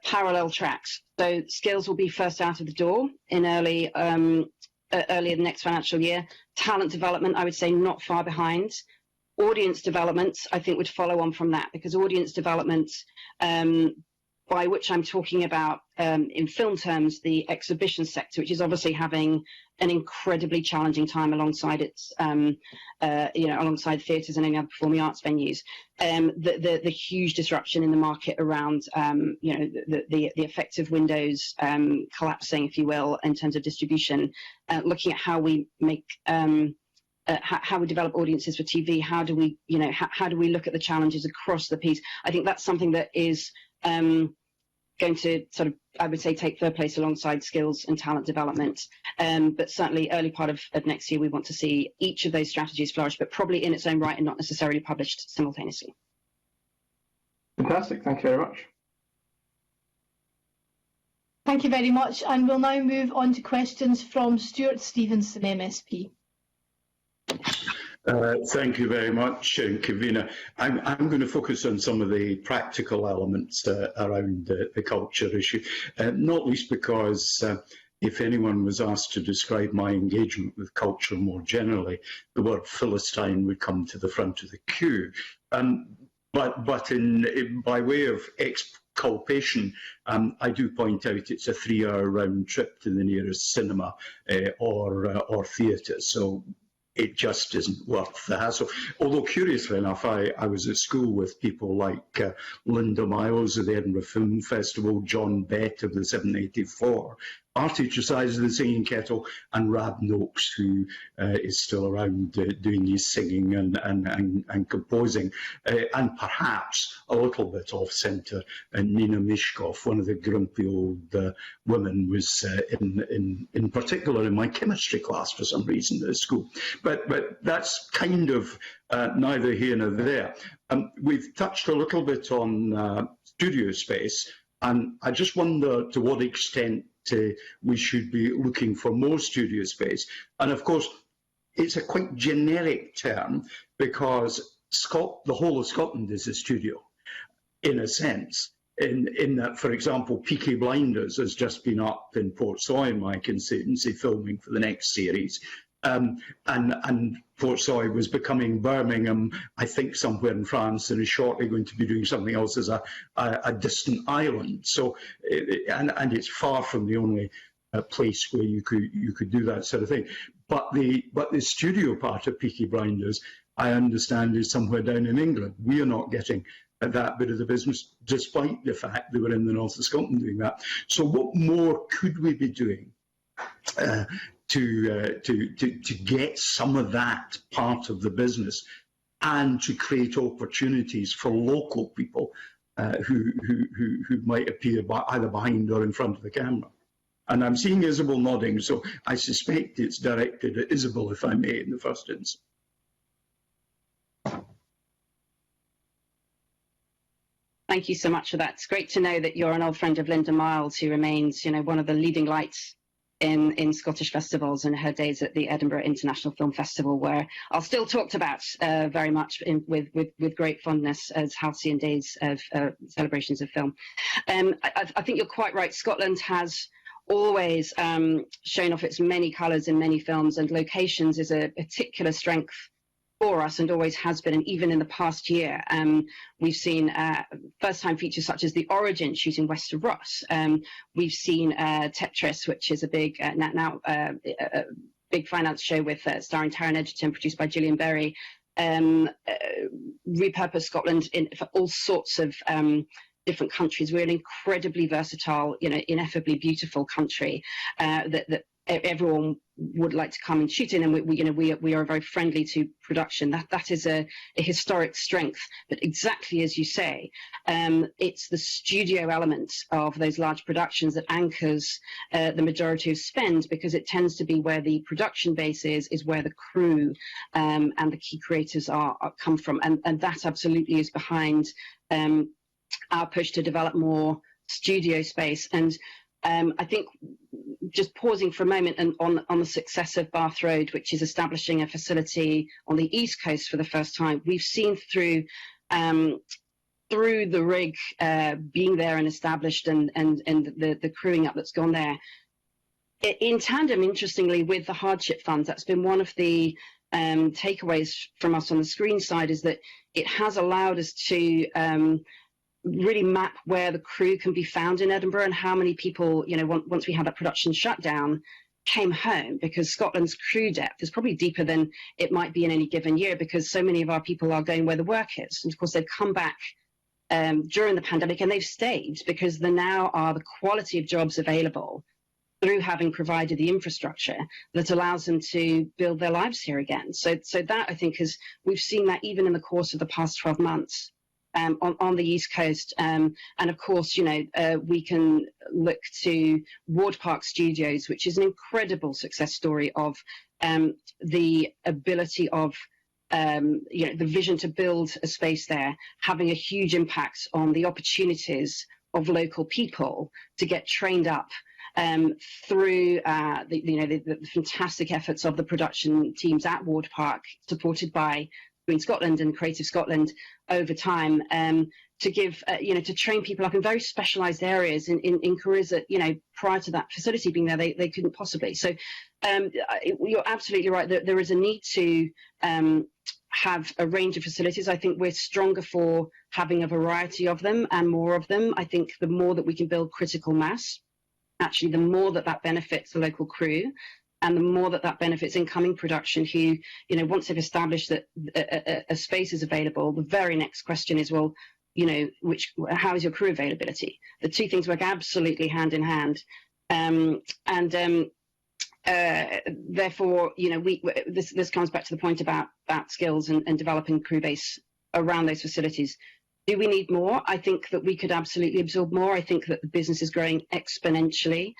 parallel tracks. So skills will be first out of the door in early the next financial year. Talent development, I would say, not far behind. Audience development, I think, would follow on from that, because audience development, by which I'm talking about in film terms, the exhibition sector, which is obviously having an incredibly challenging time alongside its, alongside theatres and any other performing arts venues. The huge disruption in the market around, the effective windows collapsing, if you will, in terms of distribution. Looking at how we make how we develop audiences for TV, how do we look at the challenges across the piece? I think that's something that is going to sort of, I would say, take third place alongside skills and talent development. But certainly early part of next year, we want to see each of those strategies flourish, but probably in its own right and not necessarily published simultaneously. Fantastic, thank you very much. Thank you very much. And we'll now move on to questions from Stuart Stevenson, MSP. Thank you very much, Kavina. I'm going to focus on some of the practical elements around the culture issue, not least because if anyone was asked to describe my engagement with culture more generally, the word Philistine would come to the front of the queue. But by way of exculpation, I do point out it's a 3-hour round trip to the nearest cinema or theatre. So it just isn't worth the hassle. Although, curiously enough, I was at school with people like Linda Miles of the Edinburgh Film Festival, John Bett of the 784, Artie Tresize of the Singing Kettle, and Rab Noakes, who is still around doing his singing and composing, and perhaps a little bit off-centre, Nina Mishkov, one of the grumpy old women, was in particular in my chemistry class for some reason at school. But that's kind of neither here nor there. We've touched a little bit on studio space, and I just wonder to what extent we should be looking for more studio space. And of course, it's a quite generic term, because the whole of Scotland is a studio, in a sense, in that, for example, Peaky Blinders has just been up in Portsoy in my constituency filming for the next series. And Portsoy was becoming Birmingham, I think, somewhere in France, and is shortly going to be doing something else as a distant island. So, and it's far from the only place where you could do that sort of thing. But the studio part of Peaky Blinders, I understand, is somewhere down in England. We are not getting that bit of the business, despite the fact that we're in the north of Scotland doing that. So, what more could we be doing to get some of that part of the business, and to create opportunities for local people who might appear either behind or in front of the camera? And I'm seeing Isabel nodding, so I suspect it's directed at Isabel, if I may, in the first instance. Thank you so much for that. It's great to know that you're an old friend of Linda Miles, who remains, one of the leading lights in Scottish festivals, and her days at the Edinburgh International Film Festival, where are still talked about very much with great fondness as halcyon days of celebrations of film. I think you're quite right. Scotland has always shown off its many colours in many films, and locations is a particular strength for us and always has been. And even in the past year, we've seen first-time features such as The Origin shooting west of Ross. We've seen Tetris, which is a big big finance show with starring Taron Egerton, produced by Gillian Berry. Repurpose Scotland for all sorts of different countries. We're an incredibly versatile, ineffably beautiful country that everyone would like to come and shoot in, and we are very friendly to production. That is a historic strength. But exactly as you say, it's the studio element of those large productions that anchors the majority of spend, because it tends to be where the production base is where the crew and the key creators come from, and that absolutely is behind our push to develop more studio space. And I think, just pausing for a moment and on the success of Bath Road, which is establishing a facility on the East Coast for the first time, we've seen through the rig being there and established, and the crewing up that's gone there, in tandem, interestingly, with the hardship funds. That's been one of the takeaways from us on the screen side, is that it has allowed us to really map where the crew can be found in Edinburgh, and how many people, once we had that production shutdown, came home, because Scotland's crew depth is probably deeper than it might be in any given year, because so many of our people are going where the work is. And of course, they've come back during the pandemic, and they've stayed because there now are the quality of jobs available through having provided the infrastructure that allows them to build their lives here again. So that, I think, we've seen that even in the course of the past 12 months. On the East Coast, and of course, we can look to Ward Park Studios, which is an incredible success story of the ability of the vision to build a space there, having a huge impact on the opportunities of local people to get trained up through the fantastic efforts of the production teams at Ward Park, supported by Green Scotland and Creative Scotland over time, to give, to train people up in very specialised areas in careers that, prior to that facility being there, they couldn't possibly. So you're absolutely right that there is a need to have a range of facilities. I think we're stronger for having a variety of them and more of them. I think the more that we can build critical mass, actually, the more that benefits the local crew, and the more that benefits incoming production, who, once they've established that a space is available, the very next question is, well, how is your crew availability? The two things work absolutely hand in hand. Therefore, this comes back to the point about skills and developing crew base around those facilities. Do we need more? I think that we could absolutely absorb more. I think that the business is growing exponentially.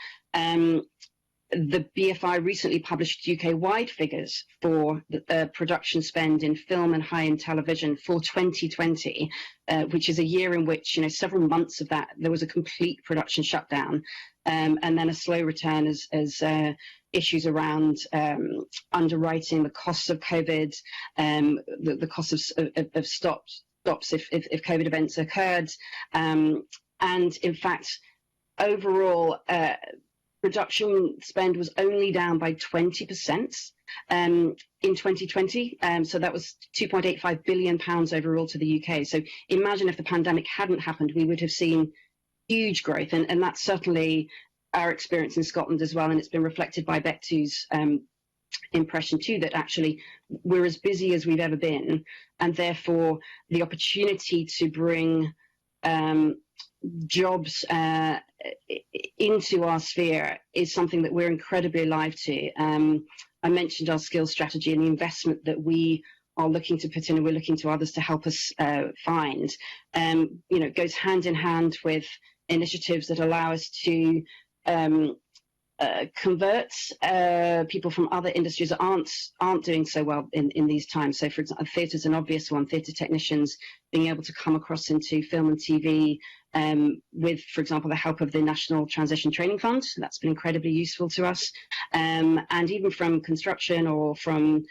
The BFI recently published UK-wide figures for the production spend in film and high-end television for 2020, which is a year in which, several months of that, there was a complete production shutdown, and then a slow return as issues around underwriting, the costs of COVID, the costs of stops if COVID events occurred, and in fact, overall, production spend was only down by 20% in 2020. So that was £2.85 billion overall to the UK. So imagine if the pandemic hadn't happened, we would have seen huge growth. And that's certainly our experience in Scotland as well. And it's been reflected by Bectu's impression too, that actually we're as busy as we've ever been. And therefore, the opportunity to bring jobs into our sphere is something that we're incredibly alive to. I mentioned our skills strategy and the investment that we are looking to put in, and we're looking to others to help us find. It goes hand in hand with initiatives that allow us to convert people from other industries that aren't doing so well in these times. So, for example, theatre is an obvious one. Theatre technicians being able to come across into film and TV with, for example, the help of the National Transition Training Fund. That's been incredibly useful to us. And even from construction or from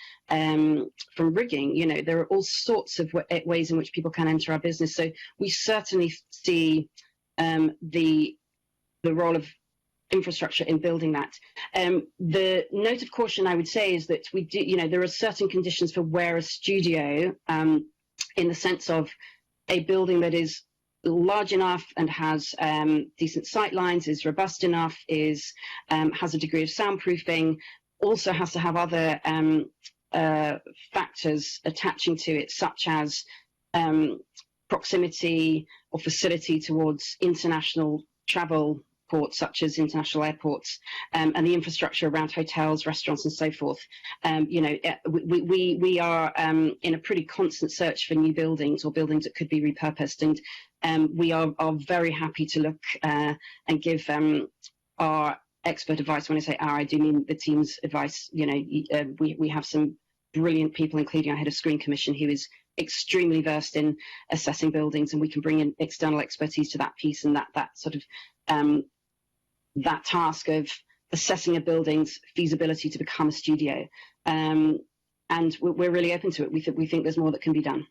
rigging, there are all sorts of ways in which people can enter our business. So we certainly see the role of infrastructure in building that. The note of caution I would say is that we do, there are certain conditions for where a studio, in the sense of a building that is large enough and has decent sight lines, is robust enough, has a degree of soundproofing, also has to have other factors attaching to it, such as proximity or facility towards international travel ports, such as international airports, and the infrastructure around hotels, restaurants, and so forth. We are in a pretty constant search for new buildings or buildings that could be repurposed, and we are very happy to look and give our expert advice. When I say our, I do mean the team's advice. We have some brilliant people, including our head of Screen Commission, who is extremely versed in assessing buildings, and we can bring in external expertise to that piece, and that sort of that task of assessing a building's feasibility to become a studio. And we're really open to it. We think there's more that can be done.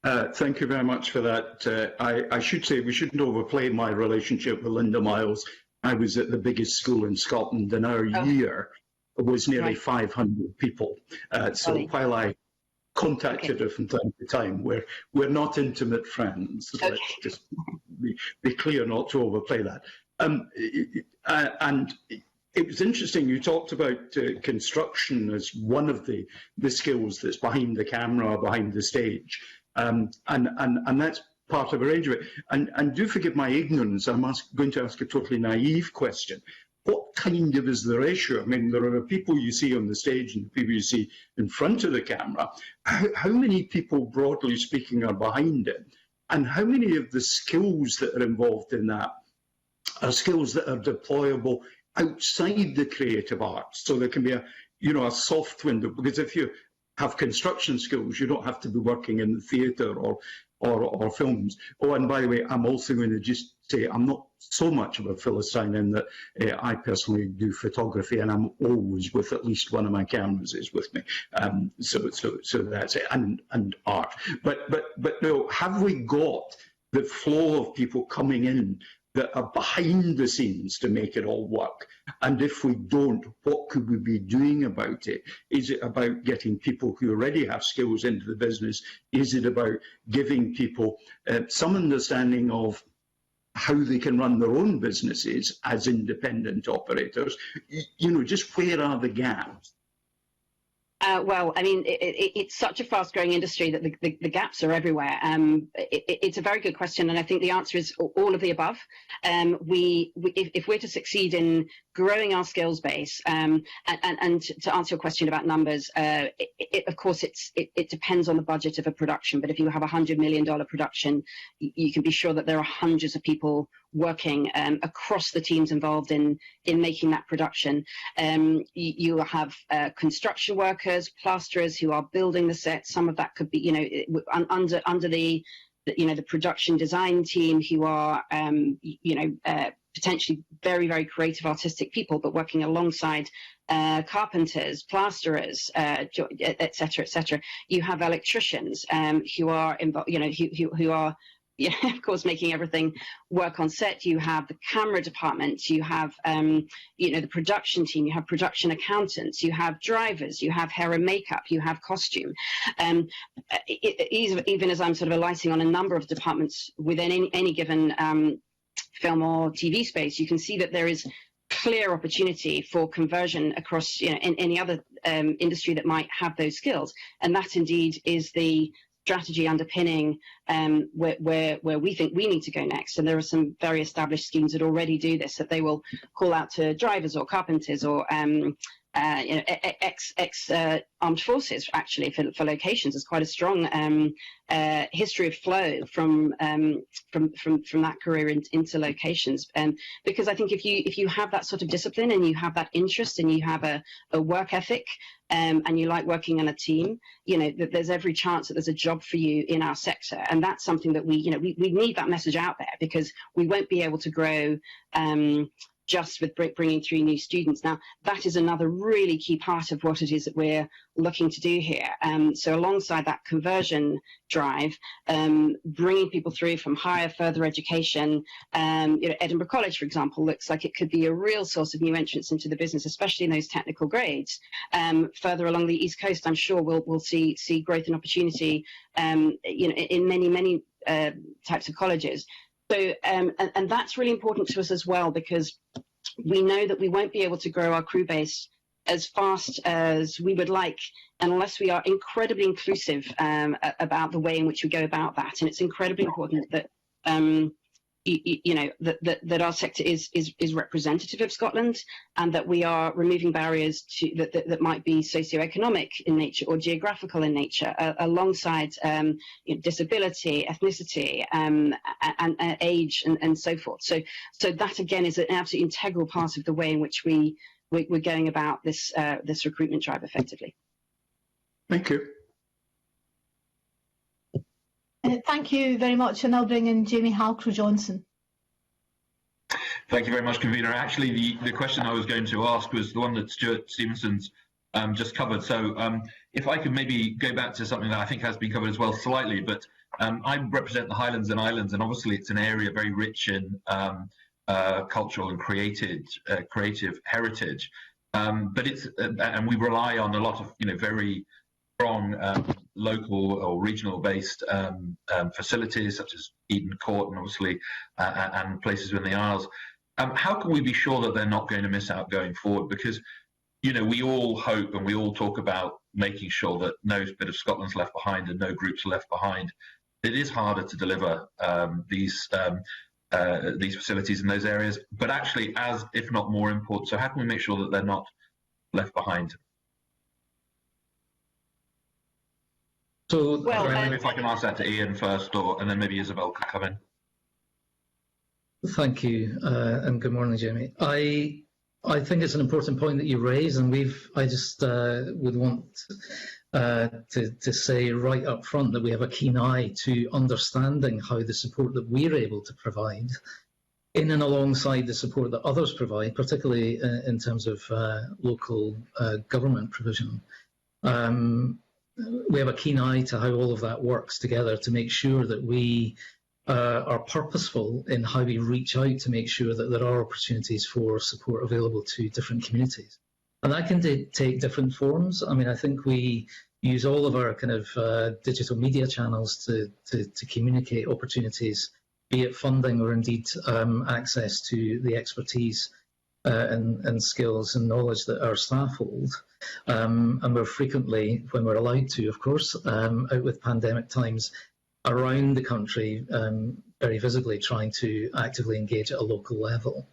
Thank you very much for that. I should say we shouldn't overplay my relationship with Linda Miles. I was at the biggest school in Scotland, and our year was nearly 500 people. So while I contacted her from time to time, we're not intimate friends. Okay. Let's just be clear not to overplay that. And it was interesting, you talked about construction as one of the skills that's behind the camera, behind the stage. And that's part of a range of it. And do forgive my ignorance, I'm going to ask a totally naive question. What kind of is the ratio? I mean, there are people you see on the stage and people you see in front of the camera. How many people, broadly speaking, are behind it? And how many of the skills that are involved in that are skills that are deployable outside the creative arts? So there can be a soft window, because if you have construction skills, you don't have to be working in the theatre or films. Oh, and by the way, I'm also going to just say I'm not so much of a Philistine in that I personally do photography, and I'm always with at least one of my cameras is with me. So that's it, and art. But no, have we got the flow of people coming in that are behind the scenes to make it all work? And if we don't, what could we be doing about it? Is it about getting people who already have skills into the business? Is it about giving people some understanding of how they can run their own businesses as independent operators? Just where are the gaps? Well, I mean, it's such a fast-growing industry that the gaps are everywhere. It's a very good question, and I think the answer is all of the above. If we're to succeed in growing our skills base, and to answer your question about numbers, of course, it depends on the budget of a production. But if you have $100 million production, you can be sure that there are hundreds of people working across the teams involved in making that production. You have construction workers, plasterers who are building the set. Some of that could be, under the production design team, who are, potentially very, very creative, artistic people, but working alongside carpenters, plasterers, et cetera. You have electricians who are involved, who are, of course, making everything work on set. You have the camera department, you have, the production team, you have production accountants, you have drivers, you have hair and makeup, you have costume. Even as I'm sort of alighting on a number of departments within any given film or TV space, you can see that there is clear opportunity for conversion across, in any other industry that might have those skills. And that indeed is the strategy underpinning where we think we need to go next. And there are some very established schemes that already do this, that they will call out to drivers or carpenters or ex-armed forces, actually, for locations. There's quite a strong history of flow from that career into locations. Because I think if you have that sort of discipline and you have that interest and you have a work ethic, and you like working on a team, that there's every chance that there's a job for you in our sector. And that's something that we need that message out there, because we won't be able to grow just with bringing through new students. Now, that is another really key part of what it is that we're looking to do here. So alongside that conversion drive, bringing people through from higher, further education, Edinburgh College, for example, looks like it could be a real source of new entrants into the business, especially in those technical grades. Further along the East Coast, I'm sure we'll see growth and opportunity, in many types of colleges. So, and that's really important to us as well, because we know that we won't be able to grow our crew base as fast as we would like unless we are incredibly inclusive about the way in which we go about that. And it's incredibly important that that our sector is representative of Scotland, and that we are removing barriers to that might be socioeconomic in nature or geographical in nature, alongside disability, ethnicity, and age, and so forth. So that again is an absolutely integral part of the way in which we're going about this recruitment drive effectively. Thank you. Thank you very much, and I'll bring in Jamie Halcrow-Johnson. Thank you very much, convener. Actually, the question I was going to ask was the one that Stuart Stevenson's just covered. So if I could maybe go back to something that I think has been covered as well slightly, but I represent the Highlands and Islands, and obviously it's an area very rich in cultural and creative heritage. But it's and we rely on a lot of very strong local or regional based facilities such as Eden Court and obviously and places in the Isles. How can we be sure that they're not going to miss out going forward? Because we all hope and we all talk about making sure that no bit of Scotland's left behind and no groups are left behind. It is harder to deliver these facilities in those areas, but actually as if not more important. So how can we make sure that they're not left behind? So, if I can ask that to Ian first, and then maybe Isabel could come in. Thank you, and good morning, Jamie. I think it's an important point that you raise, and I just would want to say right up front that we have a keen eye to understanding how the support that we're able to provide in and alongside the support that others provide, particularly in terms of local government provision. We have a keen eye to how all of that works together to make sure that we are purposeful in how we reach out to make sure that there are opportunities for support available to different communities. And that can take different forms. I mean, I think we use all of our kind of digital media channels to communicate opportunities, be it funding or indeed access to the expertise and skills and knowledge that our staff hold. And we're frequently, when we're allowed to, of course, out with pandemic times, around the country, very visibly trying to actively engage at a local level.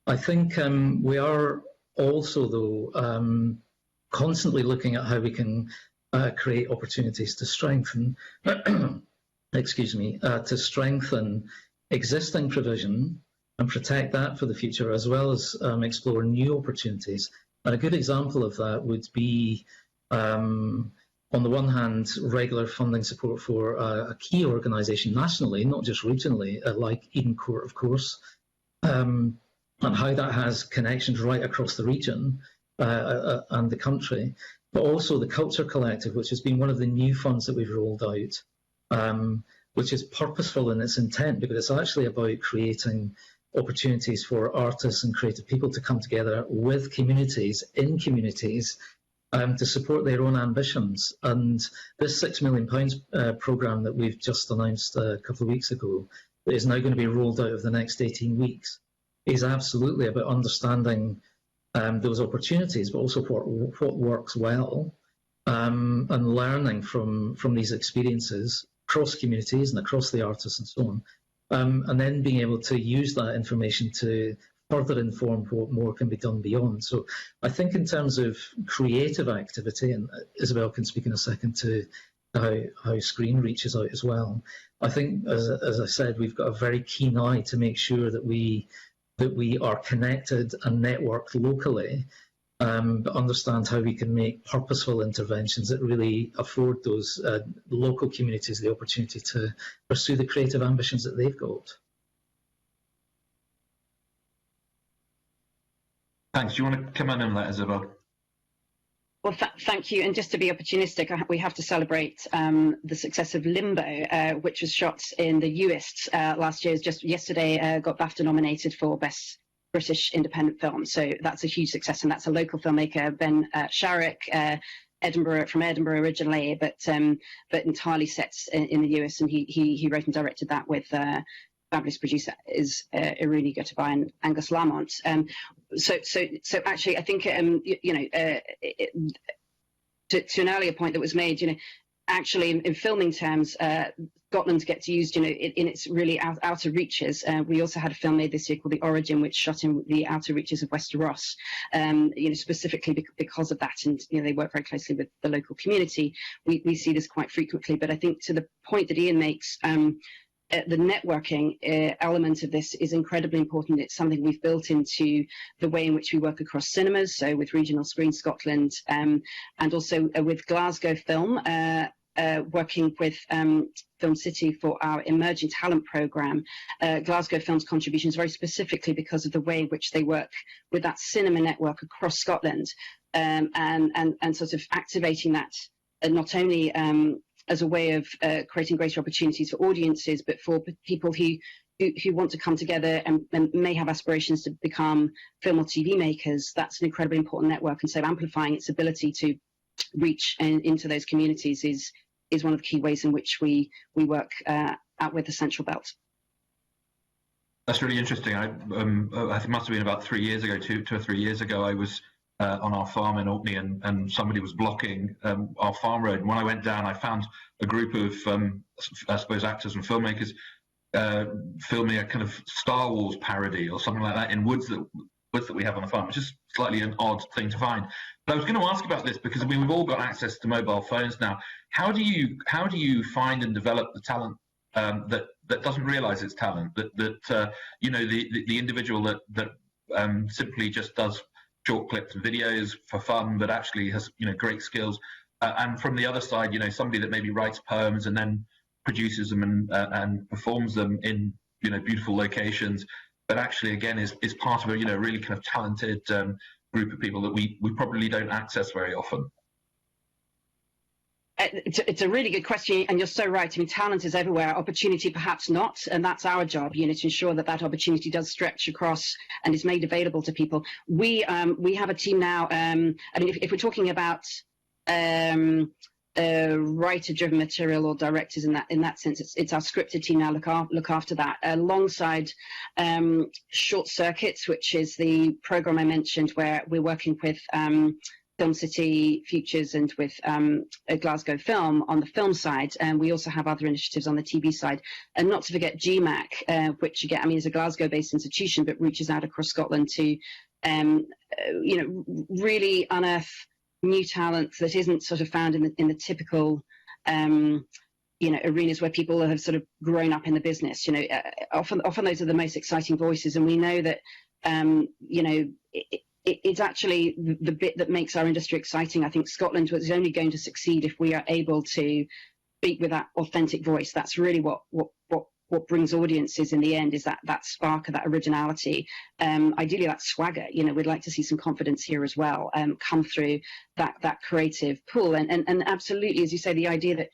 I think we are also, though, constantly looking at how we can create opportunities to strengthen, to strengthen existing provision and protect that for the future, as well as explore new opportunities. And a good example of that would be, on the one hand, regular funding support for a key organisation nationally, not just regionally, like Eden Court, of course, and how that has connections right across the region and the country, but also the Culture Collective, which has been one of the new funds that we've rolled out, which is purposeful in its intent, because it's actually about creating opportunities for artists and creative people to come together with communities, in communities, to support their own ambitions. And this £6 million programme that we've just announced a couple of weeks ago, that is now going to be rolled out over the next 18 weeks, is absolutely about understanding those opportunities, but also what works well, and learning from these experiences across communities and across the artists and so on. And then being able to use that information to further inform what more can be done beyond. So I think in terms of creative activity, and Isabel can speak in a second to how Screen reaches out as well, I think, as I said, we've got a very keen eye to make sure that we are connected and networked locally, but understand how we can make purposeful interventions that really afford those local communities the opportunity to pursue the creative ambitions that they've got. Thanks. Do you want to come in on that, Isabel? Well, thank you. And just to be opportunistic, we have to celebrate the success of Limbo, which was shot in the US last year. Just yesterday, got BAFTA nominated for Best British Independent Film. So that's a huge success, and that's a local filmmaker, Ben Sharrock, from Edinburgh originally, but entirely set in the US. And he wrote and directed that with fabulous producer is Irene Gutterbye and Angus Lamont. So actually, I think to an earlier point that was made, actually in filming terms, Scotland gets used, in its really outer reaches. We also had a film made this year called The Origin, which shot in the outer reaches of Westeros, specifically because of that, and they work very closely with the local community. We see this quite frequently, but I think to the point that Ian makes. The networking element of this is incredibly important. It's something we've built into the way in which we work across cinemas, so with Regional Screen Scotland, and also with Glasgow Film, working with Film City for our Emerging Talent Programme. Glasgow Film's contribution is very specifically because of the way in which they work with that cinema network across Scotland, and sort of activating that not only as a way of creating greater opportunities for audiences, but for people who want to come together and may have aspirations to become film or TV makers. That's an incredibly important network, and so amplifying its ability to reach into those communities is one of the key ways in which we work out with the Central Belt. That's really interesting. I think it must have been about 3 years ago, two or 3 years ago, I was on our farm in Orkney, and somebody was blocking our farm road. And when I went down, I found a group of, I suppose, actors and filmmakers filming a kind of Star Wars parody or something like that in woods that we have on the farm, which is slightly an odd thing to find. But I was going to ask about this because we've all got access to mobile phones now. How do you find and develop the talent that doesn't realise it's talent? That the individual that simply just does short clips and videos for fun, but actually has great skills, and from the other side, somebody that maybe writes poems and then produces them and performs them in beautiful locations, but actually again is part of a really kind of talented group of people that we probably don't access very often. It's a really good question, and you're so right. I mean, talent is everywhere, opportunity perhaps not, and that's our job, to ensure that opportunity does stretch across and is made available to people. We have a team now. I mean, if we're talking about writer-driven material or directors in that sense, it's our scripted team now look after that, alongside Short Circuits, which is the program I mentioned, where we're working with Film City Futures and with Glasgow Film on the film side, and we also have other initiatives on the TV side, and not to forget GMAC, which again, is a Glasgow-based institution but reaches out across Scotland to, really unearth new talent that isn't sort of found in the typical, arenas where people have sort of grown up in the business. Often those are the most exciting voices, and we know that, it's actually the bit that makes our industry exciting. I think Scotland is only going to succeed if we are able to speak with that authentic voice. That's really what brings audiences in the end, is that spark of that originality. Ideally, that swagger. We'd like to see some confidence here as well come through that creative pool. And absolutely, as you say, the idea that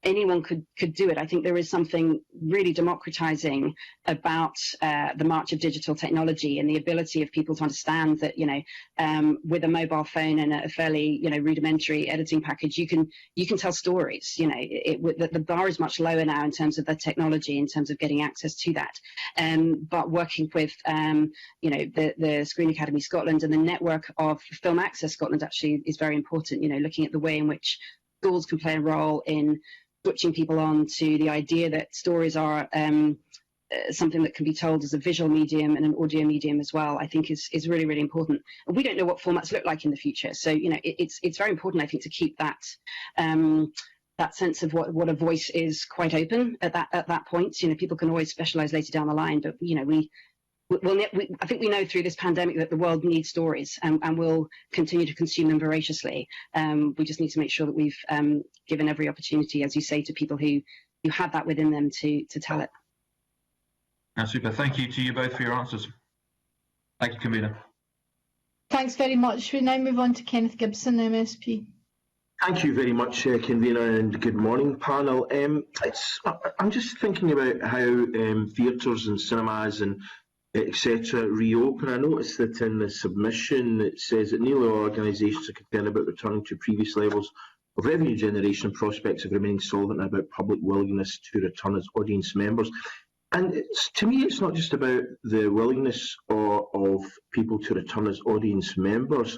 anyone could do it. I think there is something really democratizing about the march of digital technology and the ability of people to understand that, with a mobile phone and a fairly, rudimentary editing package, you can tell stories. The bar is much lower now in terms of the technology, in terms of getting access to that. But working with, the Screen Academy Scotland and the network of Film Access Scotland actually is very important. Looking at the way in which schools can play a role in switching people on to the idea that stories are something that can be told as a visual medium and an audio medium as well, I think is really, really important. And we don't know what formats look like in the future. So, it's very important, I think, to keep that that sense of what a voice is quite open at that point. People can always specialize later down the line, but, I think we know through this pandemic that the world needs stories, and will continue to consume them voraciously. We just need to make sure that we've given every opportunity, as you say, to people who have that within them to tell it. Super. Thank you to you both for your answers. Thank you, convener. Thanks very much. We now move on to Kenneth Gibson, MSP. Thank you very much, convener, and good morning, panel. I'm just thinking about how theatres and cinemas and etc. reopen. I noticed that in the submission it says that nearly all organisations are concerned about returning to previous levels of revenue generation, prospects of remaining solvent, and about public willingness to return as audience members. And to me, it's not just about the willingness of people to return as audience members.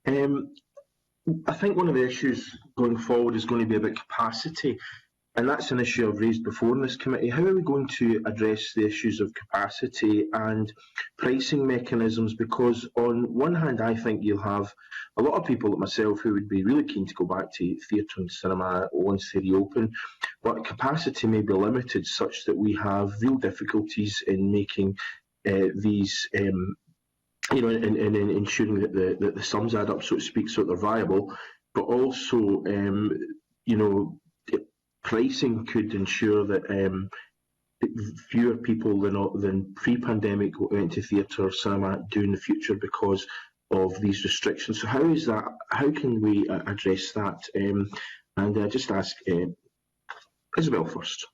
I think one of the issues going forward is going to be about capacity, and that's an issue I've raised before in this committee. How are we going to address the issues of capacity and pricing mechanisms? Because on one hand, I think you'll have a lot of people like myself who would be really keen to go back to theatre and cinema once they reopen, but capacity may be limited such that we have real difficulties in making these in ensuring that the sums add up, so to speak, so they're viable, but also, pricing could ensure that fewer people than pre-pandemic will go into theatre or cinema do in the future because of these restrictions. So how can we address that? And I just ask Isabel first.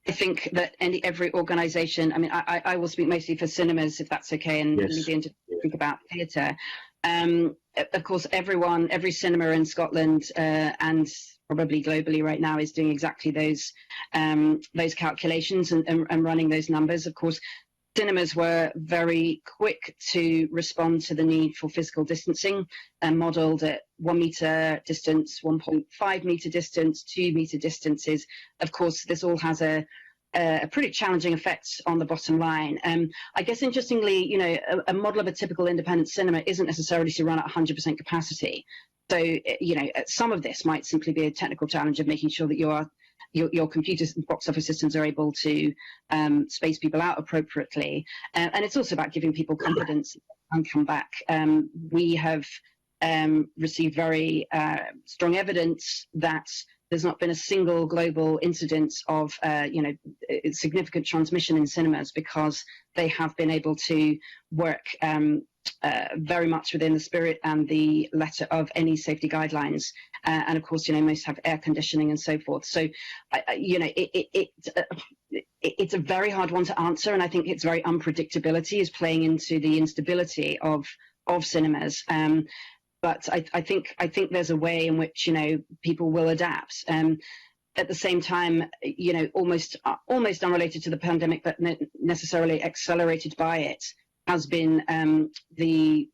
I think that every organisation, I mean, I will speak mostly for cinemas, if that's okay, and leave you to think about theatre. Of course, every cinema in Scotland and probably globally right now is doing exactly those calculations and running those numbers. Of course, cinemas were very quick to respond to the need for physical distancing and modelled at 1 metre distance, 1.5 metre distance, 2 metre distances. Of course, this all has a pretty challenging effect on the bottom line. I guess, interestingly, a model of a typical independent cinema isn't necessarily to run at 100% capacity. So, some of this might simply be a technical challenge of making sure that your computers and box office systems are able to space people out appropriately. And it's also about giving people confidence and come back. We have received very strong evidence that there's not been a single global incident of significant transmission in cinemas because they have been able to work very much within the spirit and the letter of any safety guidelines. And of course, most have air conditioning and so forth. So, it's a very hard one to answer. And I think its very unpredictability is playing into the instability of cinemas. But I think there's a way in which, people will adapt. At the same time, almost unrelated to the pandemic, but necessarily accelerated by it, has been the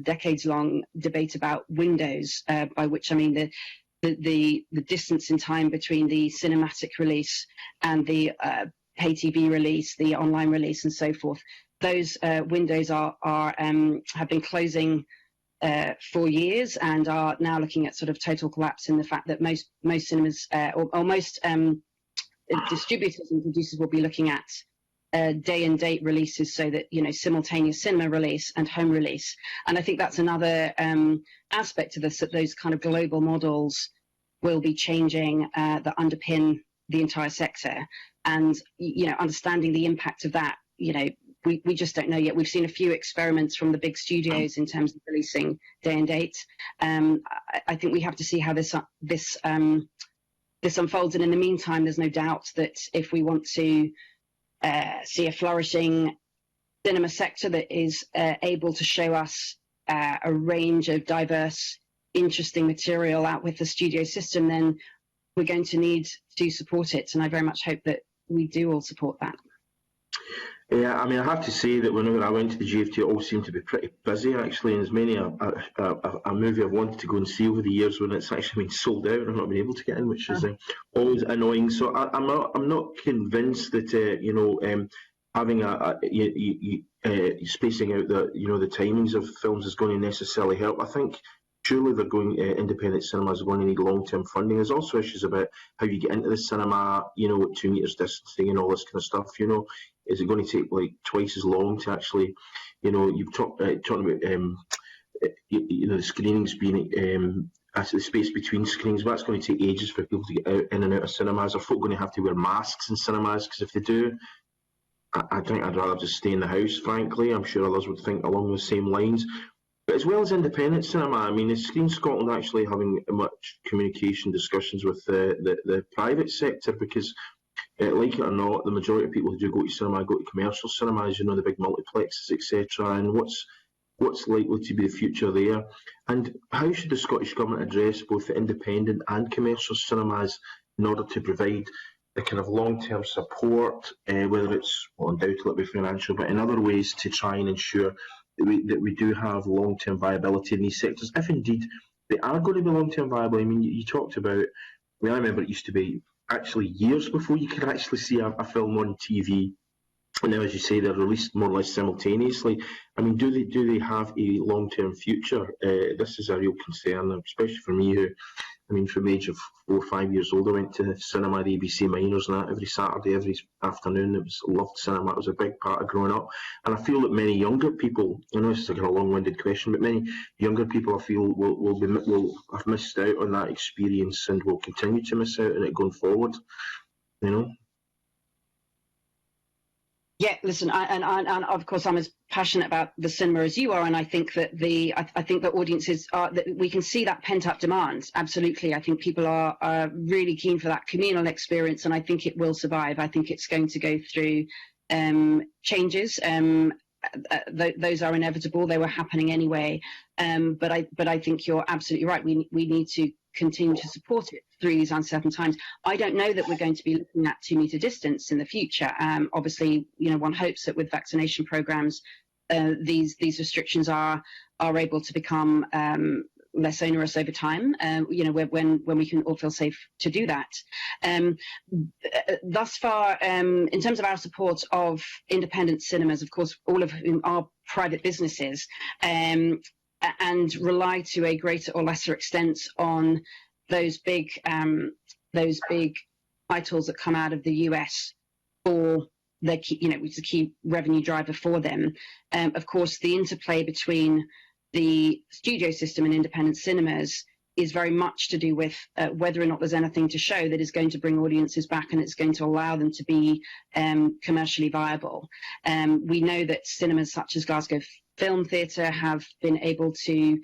decades-long debate about windows, by which I mean the distance in time between the cinematic release and the pay TV release, the online release, and so forth. Those windows have been closing for years and are now looking at sort of total collapse in the fact that most cinemas or most distributors and producers will be looking at day and date releases, so that simultaneous cinema release and home release. And I think that's another aspect of this, that those kind of global models will be changing that underpin the entire sector. And understanding the impact of that, we just don't know yet. We've seen a few experiments from the big studios in terms of releasing day and date. I think we have to see how this unfolds. And in the meantime, there's no doubt that if we want to see a flourishing cinema sector that is able to show us a range of diverse, interesting material out with the studio system, then we're going to need to support it. And I very much hope that we do all support that. Yeah, I mean, I have to say that whenever I went to the GFT, it all seemed to be pretty busy, actually. And there's many a movie I've wanted to go and see over the years when it's actually been sold out and I've not been able to get in, which is always annoying. So I'm not convinced that having spacing out the timings of films is going to necessarily help. I think surely they're going independent cinemas are going to need long-term funding. There's also issues about how you get into the cinema, 2 meters distancing and all this kind of stuff. Is it going to take like twice as long to actually, you've talked about the screenings being the space between screenings, but that's going to take ages for people to get in and out of cinemas. Are folk going to have to wear masks in cinemas? Because if they do, I think I'd rather just stay in the house, frankly. I'm sure others would think along the same lines. But as well as independent cinema, I mean, is Screen Scotland actually having much communication discussions with the private sector? Because, like it or not, the majority of people who do go to cinema go to commercial cinemas, you know, the big multiplexes, etc. And what's likely to be the future there? And how should the Scottish Government address both the independent and commercial cinemas in order to provide the kind of long-term support, whether it's, well, undoubtedly it'll be financial, but in other ways to try and ensure that we do have long-term viability in these sectors, if indeed they are going to be long-term viable. I mean, you talked about, I remember it used to be actually years before you could actually see a film on TV. And now, as you say, they're released more or less simultaneously. I mean, do they have a long-term future? This is a real concern, especially for me, who, I mean, from the age of 4 or 5 years old, I went to cinema, the ABC Minors, and that every Saturday, every afternoon. It was loved cinema. It was a big part of growing up. And I feel that many younger people, I know this is a kind of long-winded question, but many younger people, I feel, will have missed out on that experience and will continue to miss out on it going forward. You know. Yeah, listen, and of course I'm as passionate about the cinema as you are, and I think that I think that audiences are, that we can see that pent up demand. Absolutely, I think people are really keen for that communal experience, and I think it will survive. I think it's going to go through changes. Those are inevitable. They were happening anyway. But I think you're absolutely right. We need to continue to support it through these uncertain times. I don't know that we're going to be looking at 2 metre distance in the future. Obviously, you know, one hopes that with vaccination programmes, these restrictions are able to become less onerous over time. You know, when we can all feel safe to do that. Thus far, in terms of our support of independent cinemas, of course, all of whom are private businesses, and rely to a greater or lesser extent on those big titles that come out of the US for their key, you know, which is a key revenue driver for them. Of course, the interplay between the studio system and independent cinemas is very much to do with whether or not there's anything to show that is going to bring audiences back and it's going to allow them to be commercially viable. We know that cinemas such as Glasgow Film Theatre have been able to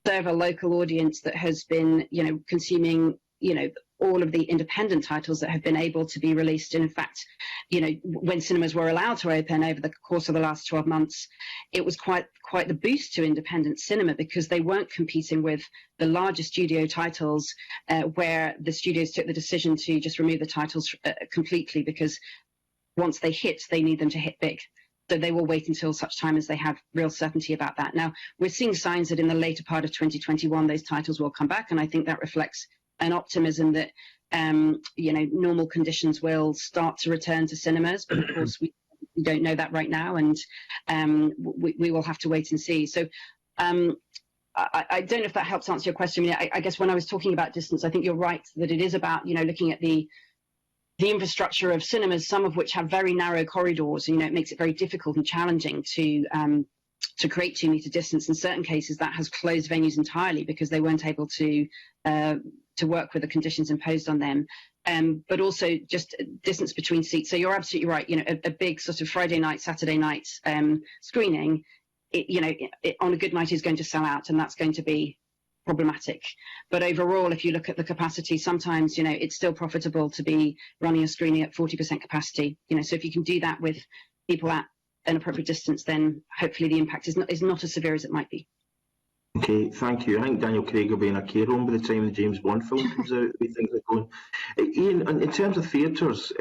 serve a local audience that has been, you know, consuming, you know, all of the independent titles that have been able to be released. And in fact, you know, when cinemas were allowed to open over the course of the last 12 months, it was quite the boost to independent cinema because they weren't competing with the larger studio titles where the studios took the decision to just remove the titles completely because once they hit, they need them to hit big. So they will wait until such time as they have real certainty about that. Now, we're seeing signs that in the later part of 2021, those titles will come back. And I think that reflects an optimism that, you know, normal conditions will start to return to cinemas. But of course, we don't know that right now. And we will have to wait and see. So I don't know if that helps answer your question. I guess when I was talking about distance, I think you're right that it is about, you know, looking at the infrastructure of cinemas, some of which have very narrow corridors. You know, it makes it very difficult and challenging to create 2 metre distance. In certain cases, that has closed venues entirely because they weren't able to work with the conditions imposed on them. But also just distance between seats. So you're absolutely right. You know, a big sort of Friday night, Saturday night screening, on a good night is going to sell out, and that's going to be problematic. But overall, if you look at the capacity, sometimes, you know, it's still profitable to be running a screening at 40% capacity. You know, so if you can do that with people at an appropriate distance, then hopefully the impact is not as severe as it might be. Okay, thank you. I think Daniel Craig will be in a care home by the time the James Bond film comes out. We think they're going. Ian, in terms of theatres,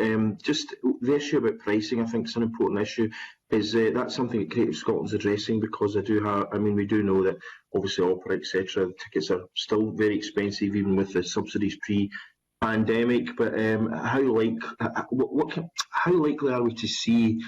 just the issue about pricing, I think is an important issue. Is that's something that Creative Scotland's addressing, because we do know that obviously opera, etc. tickets are still very expensive, even with the subsidies pre-pandemic. But how likely are we to see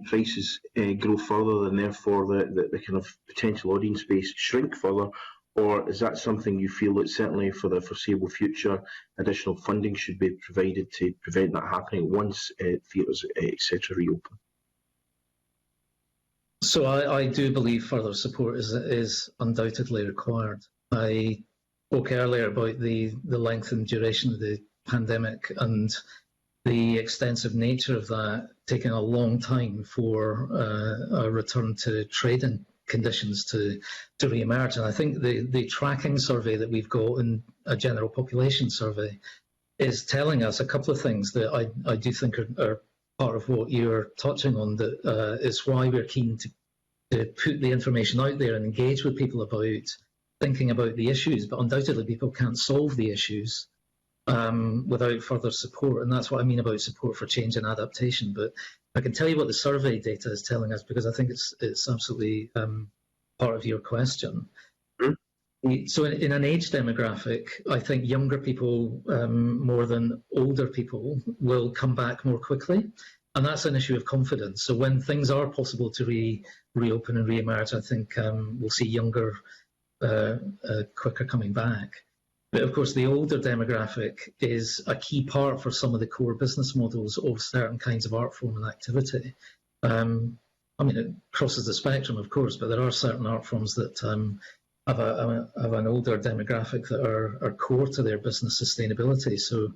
prices grow further, and therefore the kind of potential audience base shrink further? Or is that something you feel that certainly for the foreseeable future additional funding should be provided to prevent that happening once theatres, etc. reopen? So I do believe further support is undoubtedly required. I spoke earlier about the length and duration of the pandemic, and the extensive nature of that taking a long time for a return to trading conditions to re-emerge. And I think the tracking survey that we've got and a general population survey is telling us a couple of things that I do think are part of what you're touching on, that is why we're keen to put the information out there and engage with people about thinking about the issues. But undoubtedly people can't solve the issues without further support, and that's what I mean about support for change and adaptation. But I can tell you what the survey data is telling us, because I think it's absolutely part of your question. So in an age demographic, I think younger people more than older people will come back more quickly, and that's an issue of confidence. So when things are possible to reopen and re-emerge, I think we'll see younger quicker coming back. But of course, the older demographic is a key part for some of the core business models of certain kinds of art form and activity. I mean, it crosses the spectrum, of course, but there are certain art forms that have an older demographic that are core to their business sustainability. So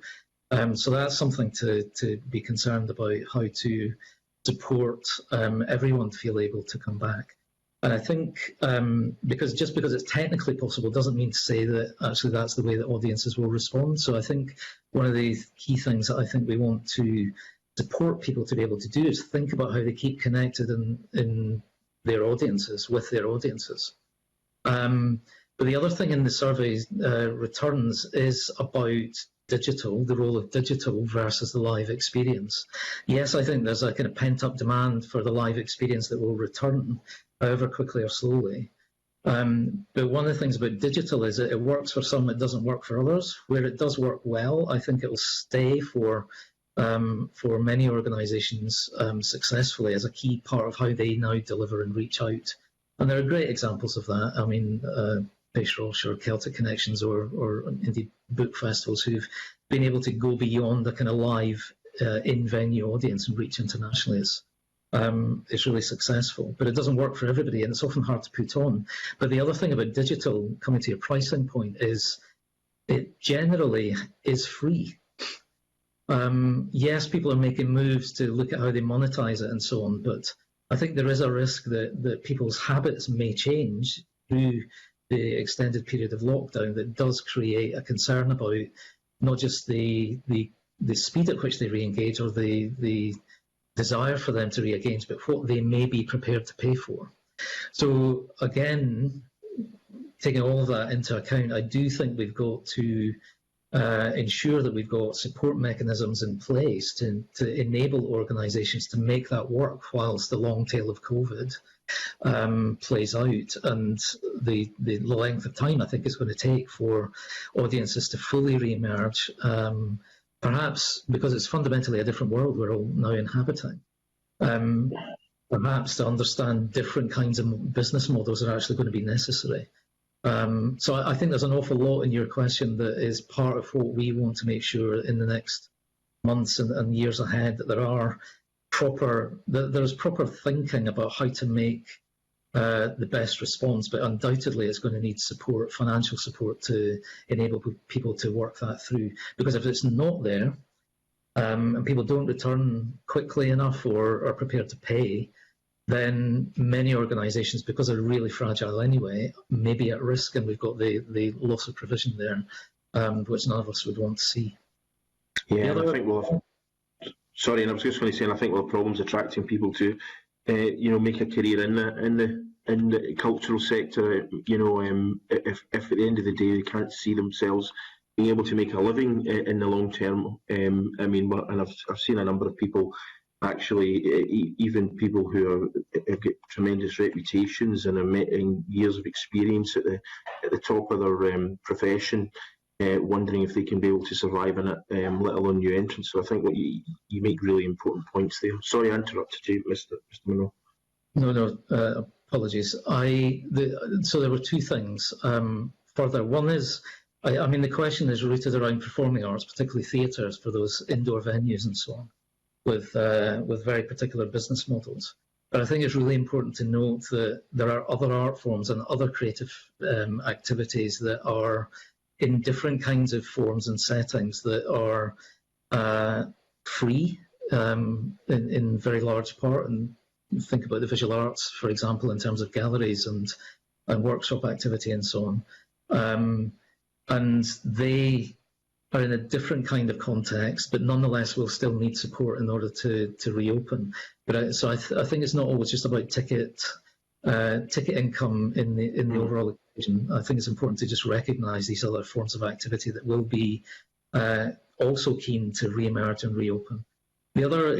that's something to be concerned about, how to support everyone to feel able to come back. And I think because it's technically possible doesn't mean to say that actually that's the way that audiences will respond. So I think one of the key things that I think we want to support people to be able to do is think about how they keep connected in their audiences, with their audiences. But the other thing in the survey returns is about digital, the role of digital versus the live experience. Yes, I think there's a kind of pent-up demand for the live experience that will return, however quickly or slowly. But one of the things about digital is that it works for some, it doesn't work for others. Where it does work well, I think it will stay for many organisations successfully as a key part of how they now deliver and reach out. And there are great examples of that. I mean, Pace Roche or Celtic Connections or indeed book festivals who've been able to go beyond the kind of live in-venue audience and reach internationally. It's really successful, but it doesn't work for everybody, and it's often hard to put on. But the other thing about digital, coming to your pricing point, is it generally is free. Yes, people are making moves to look at how they monetize it and so on, but I think there is a risk that people's habits may change through the extended period of lockdown that does create a concern about not just the speed at which they re-engage or the desire for them to re-engage, but what they may be prepared to pay for. So again, taking all of that into account, I do think we've got to ensure that we've got support mechanisms in place to enable organisations to make that work whilst the long tail of COVID plays out, and the length of time I think it's going to take for audiences to fully re-emerge, perhaps because it's fundamentally a different world we're all now inhabiting. Perhaps to understand different kinds of business models are actually going to be necessary. So I think there's an awful lot in your question that is part of what we want to make sure in the next months and years ahead, that there's proper thinking about how to make the best response, but undoubtedly it's going to need support, financial support, to enable people to work that through. Because if it's not there, and people don't return quickly enough or are prepared to pay, then many organisations, because they're really fragile anyway, may be at risk, and we've got the loss of provision there, which none of us would want to see. Yeah, I think sorry, and I was just going to say, I think we'll have problems attracting people to, make a career in the cultural sector. If at the end of the day they can't see themselves being able to make a living in the long term. And I've seen a number of people. Actually, even people who have got tremendous reputations and are years of experience at the top of their profession, wondering if they can be able to survive in it, let alone new entrants. So I think what you make really important points there. Sorry I interrupted you, Mr. Munro. No, apologies. So there were two things. Further, one is, I mean, the question is rooted around performing arts, particularly theatres, for those indoor venues and so on, with very particular business models. But I think it's really important to note that there are other art forms and other creative activities that are in different kinds of forms and settings that are free in very large part. And think about the visual arts, for example, in terms of galleries and workshop activity and so on. And they are in a different kind of context, but nonetheless will still need support in order to reopen. But I think it's not always just about ticket income in the overall equation. I think it's important to just recognise these other forms of activity that will be also keen to re-emerge and reopen. The other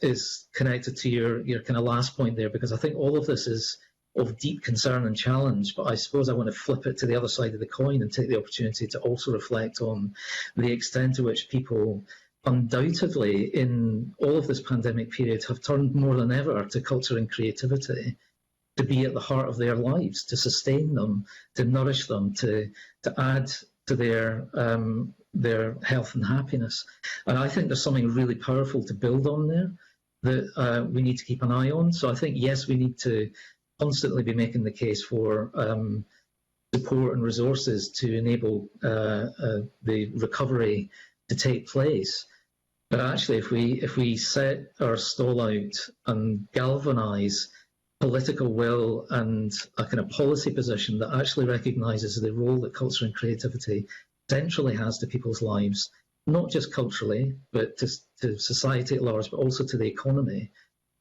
is connected to your kind of last point there, because I think all of this is of deep concern and challenge, but I suppose I want to flip it to the other side of the coin and take the opportunity to also reflect on the extent to which people undoubtedly in all of this pandemic period have turned more than ever to culture and creativity to be at the heart of their lives, to sustain them, to nourish them, to add to their health and happiness. And I think there's something really powerful to build on there that we need to keep an eye on. So I think, yes, we need to constantly be making the case for support and resources to enable the recovery to take place. But actually, if we set our stall out and galvanise political will and a kind of policy position that actually recognises the role that culture and creativity centrally has to people's lives, not just culturally, but to society at large, but also to the economy,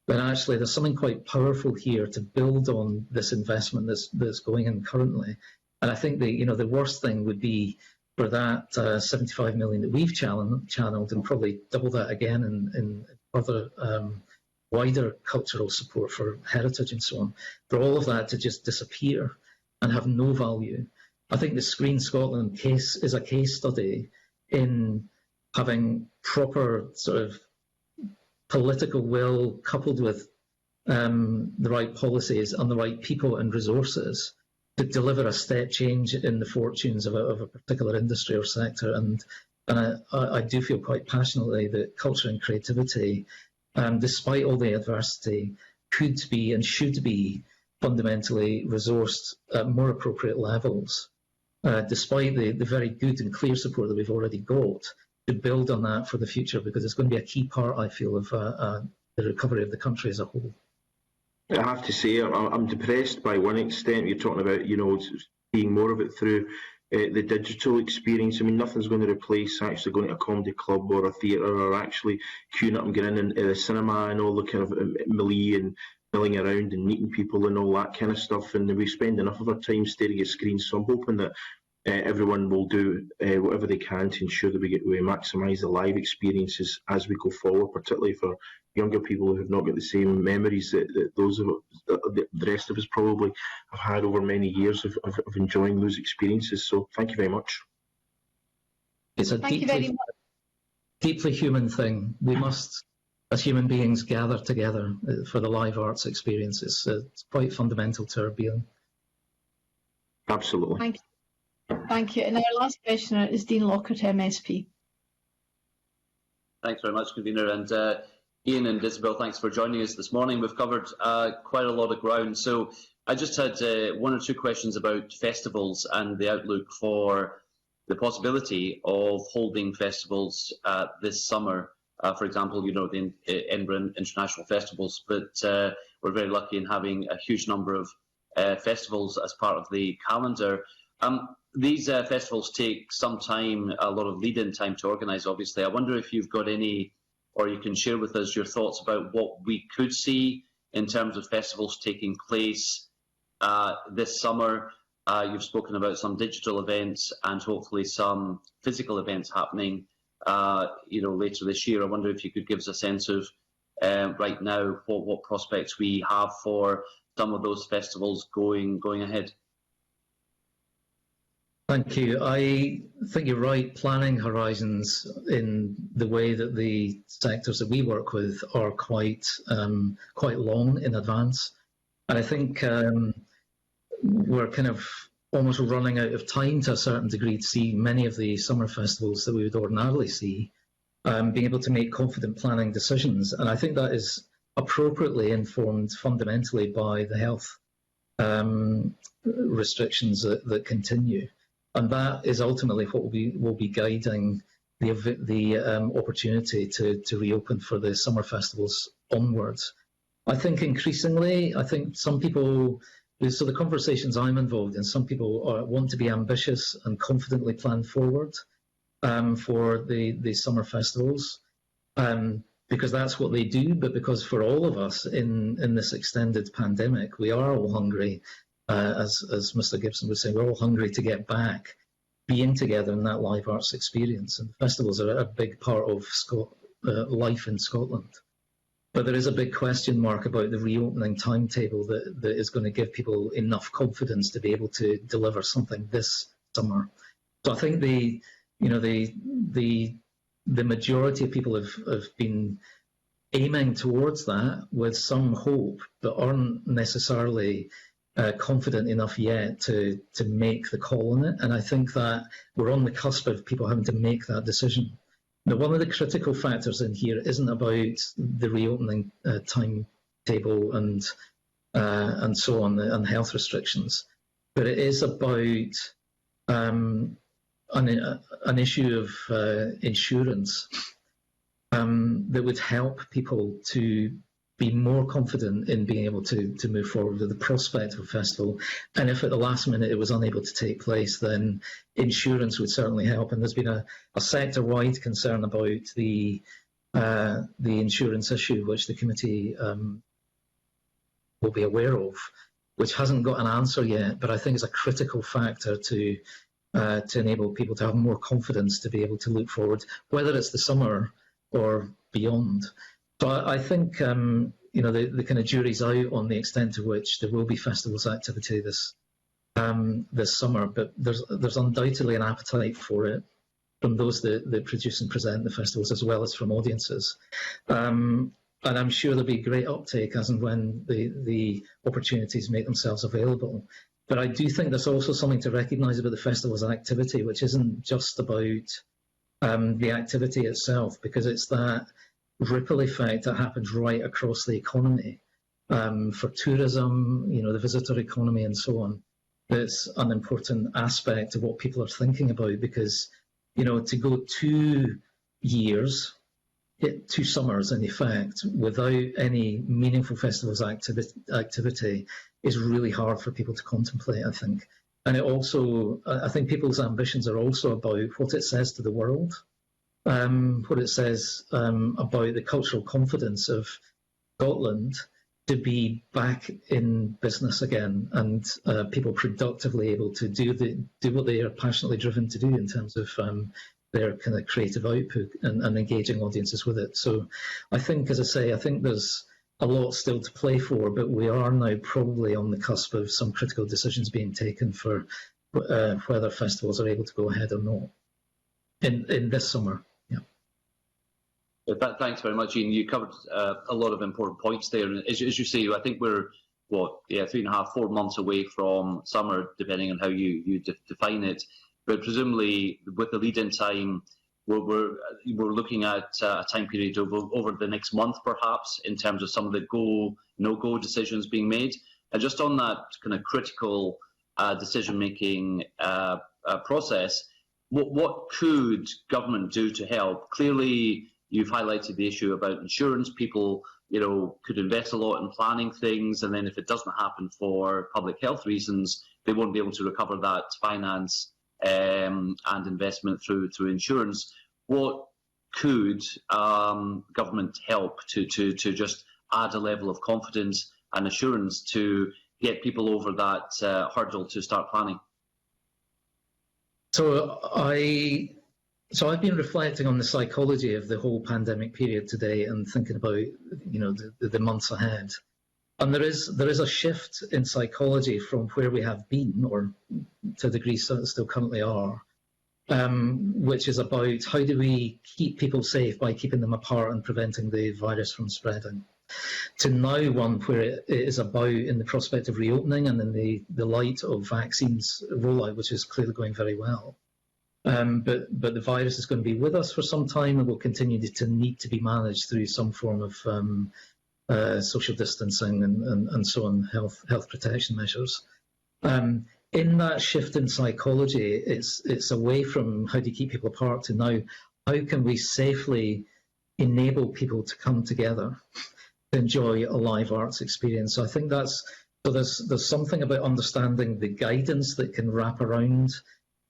then actually there's something quite powerful here to build on this investment that's going in currently. And I think the worst thing would be for that 75 million that we've channeled and probably double that again in other wider cultural support for heritage and so on, for all of that to just disappear and have no value. I think the Screen Scotland case is a case study in having proper sort of political will coupled with the right policies and the right people and resources to deliver a step change in the fortunes of a particular industry or sector. And I do feel quite passionately that culture and creativity, despite all the adversity, could be and should be fundamentally resourced at more appropriate levels, despite the very good and clear support that we've already got, to build on that for the future, because it's going to be a key part, I feel, of the recovery of the country as a whole. I have to say, I'm depressed by one extent. You're talking about, seeing more of it through the digital experience. I mean, nothing's going to replace actually going to a comedy club or a theatre or actually queuing up and getting in the cinema and all the kind of melee and milling around and meeting people and all that kind of stuff. And we spend enough of our time staring at screens, so I'm hoping that everyone will do whatever they can to ensure that we maximise the live experiences as we go forward, particularly for younger people who have not got the same memories that those of the rest of us probably have had over many years of enjoying those experiences. So thank you very much. It's a deeply human thing. We must, as human beings, gather together for the live arts experiences. It's quite fundamental to our being. Absolutely. Thank you. Thank you. And our last questioner is Dean Lockhart, MSP. Thanks very much, Convener. And Ian and Isabel, thanks for joining us this morning. We've covered quite a lot of ground. So I just had one or two questions about festivals and the outlook for the possibility of holding festivals this summer. For example, the Edinburgh International Festivals, but we're very lucky in having a huge number of festivals as part of the calendar. These festivals take some time, a lot of lead-in time to organise, obviously. I wonder if you've got any, or you can share with us your thoughts about what we could see in terms of festivals taking place this summer. You've spoken about some digital events and hopefully some physical events happening, later this year. I wonder if you could give us a sense of right now what prospects we have for some of those festivals going ahead. Thank you. I think you're right. Planning horizons in the way that the sectors that we work with are quite long in advance. And I think we're kind of almost running out of time to a certain degree to see many of the summer festivals that we would ordinarily see, being able to make confident planning decisions. And I think that is appropriately informed fundamentally by the health restrictions that continue. And that is ultimately what will be guiding the opportunity to reopen for the summer festivals onwards. I think increasingly, some people, so the conversations I'm involved in, some people want to be ambitious and confidently plan forward for the summer festivals, because that's what they do, but because for all of us in this extended pandemic, we are all hungry, as Mr. Gibson was saying, we're all hungry to get back being together in that live arts experience. And festivals are a big part of life in Scotland. But there is a big question mark about the reopening timetable that is going to give people enough confidence to be able to deliver something this summer. So I think the majority of people have been aiming towards that with some hope, but aren't necessarily confident enough yet to make the call on it. And I think that we're on the cusp of people having to make that decision. Now, one of the critical factors in here isn't about the reopening timetable and so on, and health restrictions, but it is about an issue of insurance that would help people to be more confident in being able to move forward with the prospect of a festival. And if at the last minute it was unable to take place, then insurance would certainly help. And there's been a sector-wide concern about the insurance issue, which the committee will be aware of, which hasn't got an answer yet, but I think is a critical factor to enable people to have more confidence to be able to look forward, whether it's the summer or beyond. So I think the kind of jury's out on the extent to which there will be festivals activity this summer, but there's undoubtedly an appetite for it from those that produce and present the festivals, as well as from audiences. And I'm sure there'll be great uptake as and when the opportunities make themselves available. But I do think there's also something to recognise about the festival's activity, which isn't just about the activity itself, because it's that ripple effect that happens right across the economy for tourism, the visitor economy and so on. It's an important aspect of what people are thinking about, because to go 2 years, 2 summers in effect, without any meaningful festivals activity is really hard for people to contemplate, I think. And it also, I think people's ambitions are also about what it says to the world. What it says about the cultural confidence of Scotland to be back in business again, and people productively able to do what they are passionately driven to do in terms of their kind of creative output and engaging audiences with it. So I think, as I say, I think there's a lot still to play for, but we are now probably on the cusp of some critical decisions being taken for whether festivals are able to go ahead or not in this summer. Thanks very much, Ian. You covered a lot of important points there. And as you say, I think we're, 3.5, 4 months away from summer, depending on how you define it. But presumably, with the lead-in time, we're looking at a time period over the next month, perhaps, in terms of some of the go, no-go decisions being made. And just on that kind of critical decision-making process, what could government do to help? Clearly, you've highlighted the issue about insurance. People, could invest a lot in planning things, and then if it doesn't happen for public health reasons, they won't be able to recover that finance and investment through insurance. What could government help to just add a level of confidence and assurance to get people over that hurdle to start planning? So I've been reflecting on the psychology of the whole pandemic period today and thinking about, the months ahead. And there is a shift in psychology from where we have been, or to a degree still currently are, which is about how do we keep people safe by keeping them apart and preventing the virus from spreading, to now one where it is about, in the prospect of reopening and in the light of vaccines rollout, which is clearly going very well. But the virus is going to be with us for some time and will continue to need to be managed through some form of social distancing and so on, health protection measures. In that shift in psychology, it's away from how do you keep people apart to now how can we safely enable people to come together to enjoy a live arts experience? So I think there's something about understanding the guidance that can wrap around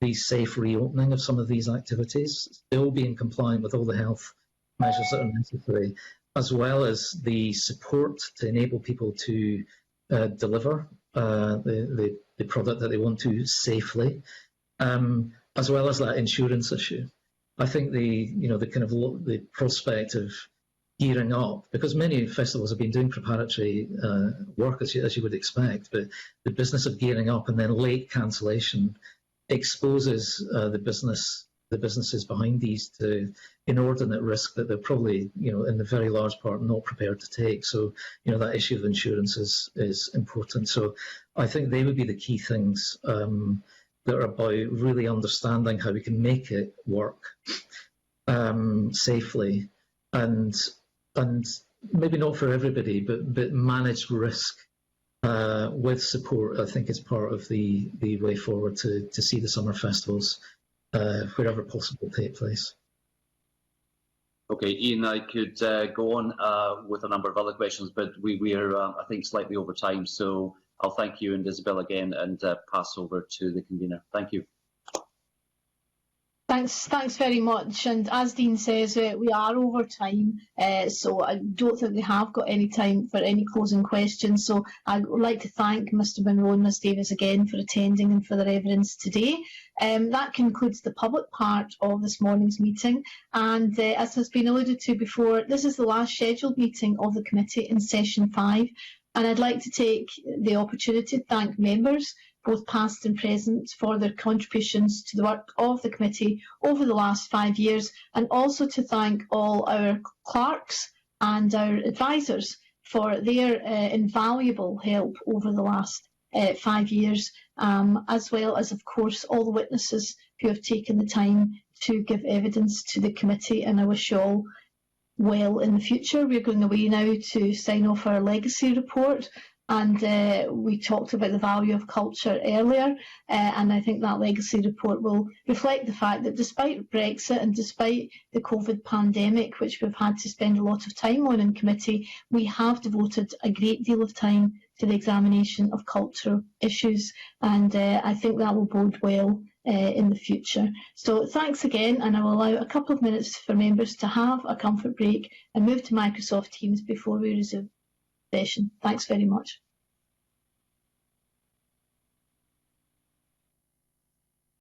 the safe reopening of some of these activities, still being compliant with all the health measures that are necessary, as well as the support to enable people to deliver the product that they want to safely, as well as that insurance issue. I think the prospect of gearing up, because many festivals have been doing preparatory work as you would expect, but the business of gearing up and then late cancellation exposes the businesses behind these to inordinate risk that they're probably, in the very large part, not prepared to take. So, that issue of insurance is important. So I think they would be the key things that are about really understanding how we can make it work safely and maybe not for everybody, but manage risk with support. I think is part of the way forward to see the summer festivals wherever possible take place. Okay, Ian, I could go on with a number of other questions, but we are, I think, slightly over time. So I'll thank you and Isabel again and pass over to the convener. Thank you. Thanks very much. And as Dean says, we are over time, so I don't think we have got any time for any closing questions. So I'd like to thank Mr Munro and Ms Davies again for attending and for their evidence today. That concludes the public part of this morning's meeting. And as has been alluded to before, this is the last scheduled meeting of the committee in session 5. And I'd like to take the opportunity to thank members, both past and present, for their contributions to the work of the committee over the last 5 years, and also to thank all our clerks and our advisors for their invaluable help over the last 5 years, as well as, of course, all the witnesses who have taken the time to give evidence to the committee. And I wish you all well in the future. We're going away now to sign off our legacy report. And we talked about the value of culture earlier, and I think that legacy report will reflect the fact that despite Brexit and despite the COVID pandemic, which we've had to spend a lot of time on in committee, we have devoted a great deal of time to the examination of cultural issues, and I think that will bode well in the future. So thanks again, and I will allow a couple of minutes for members to have a comfort break and move to Microsoft Teams before we resume session. Thanks very much.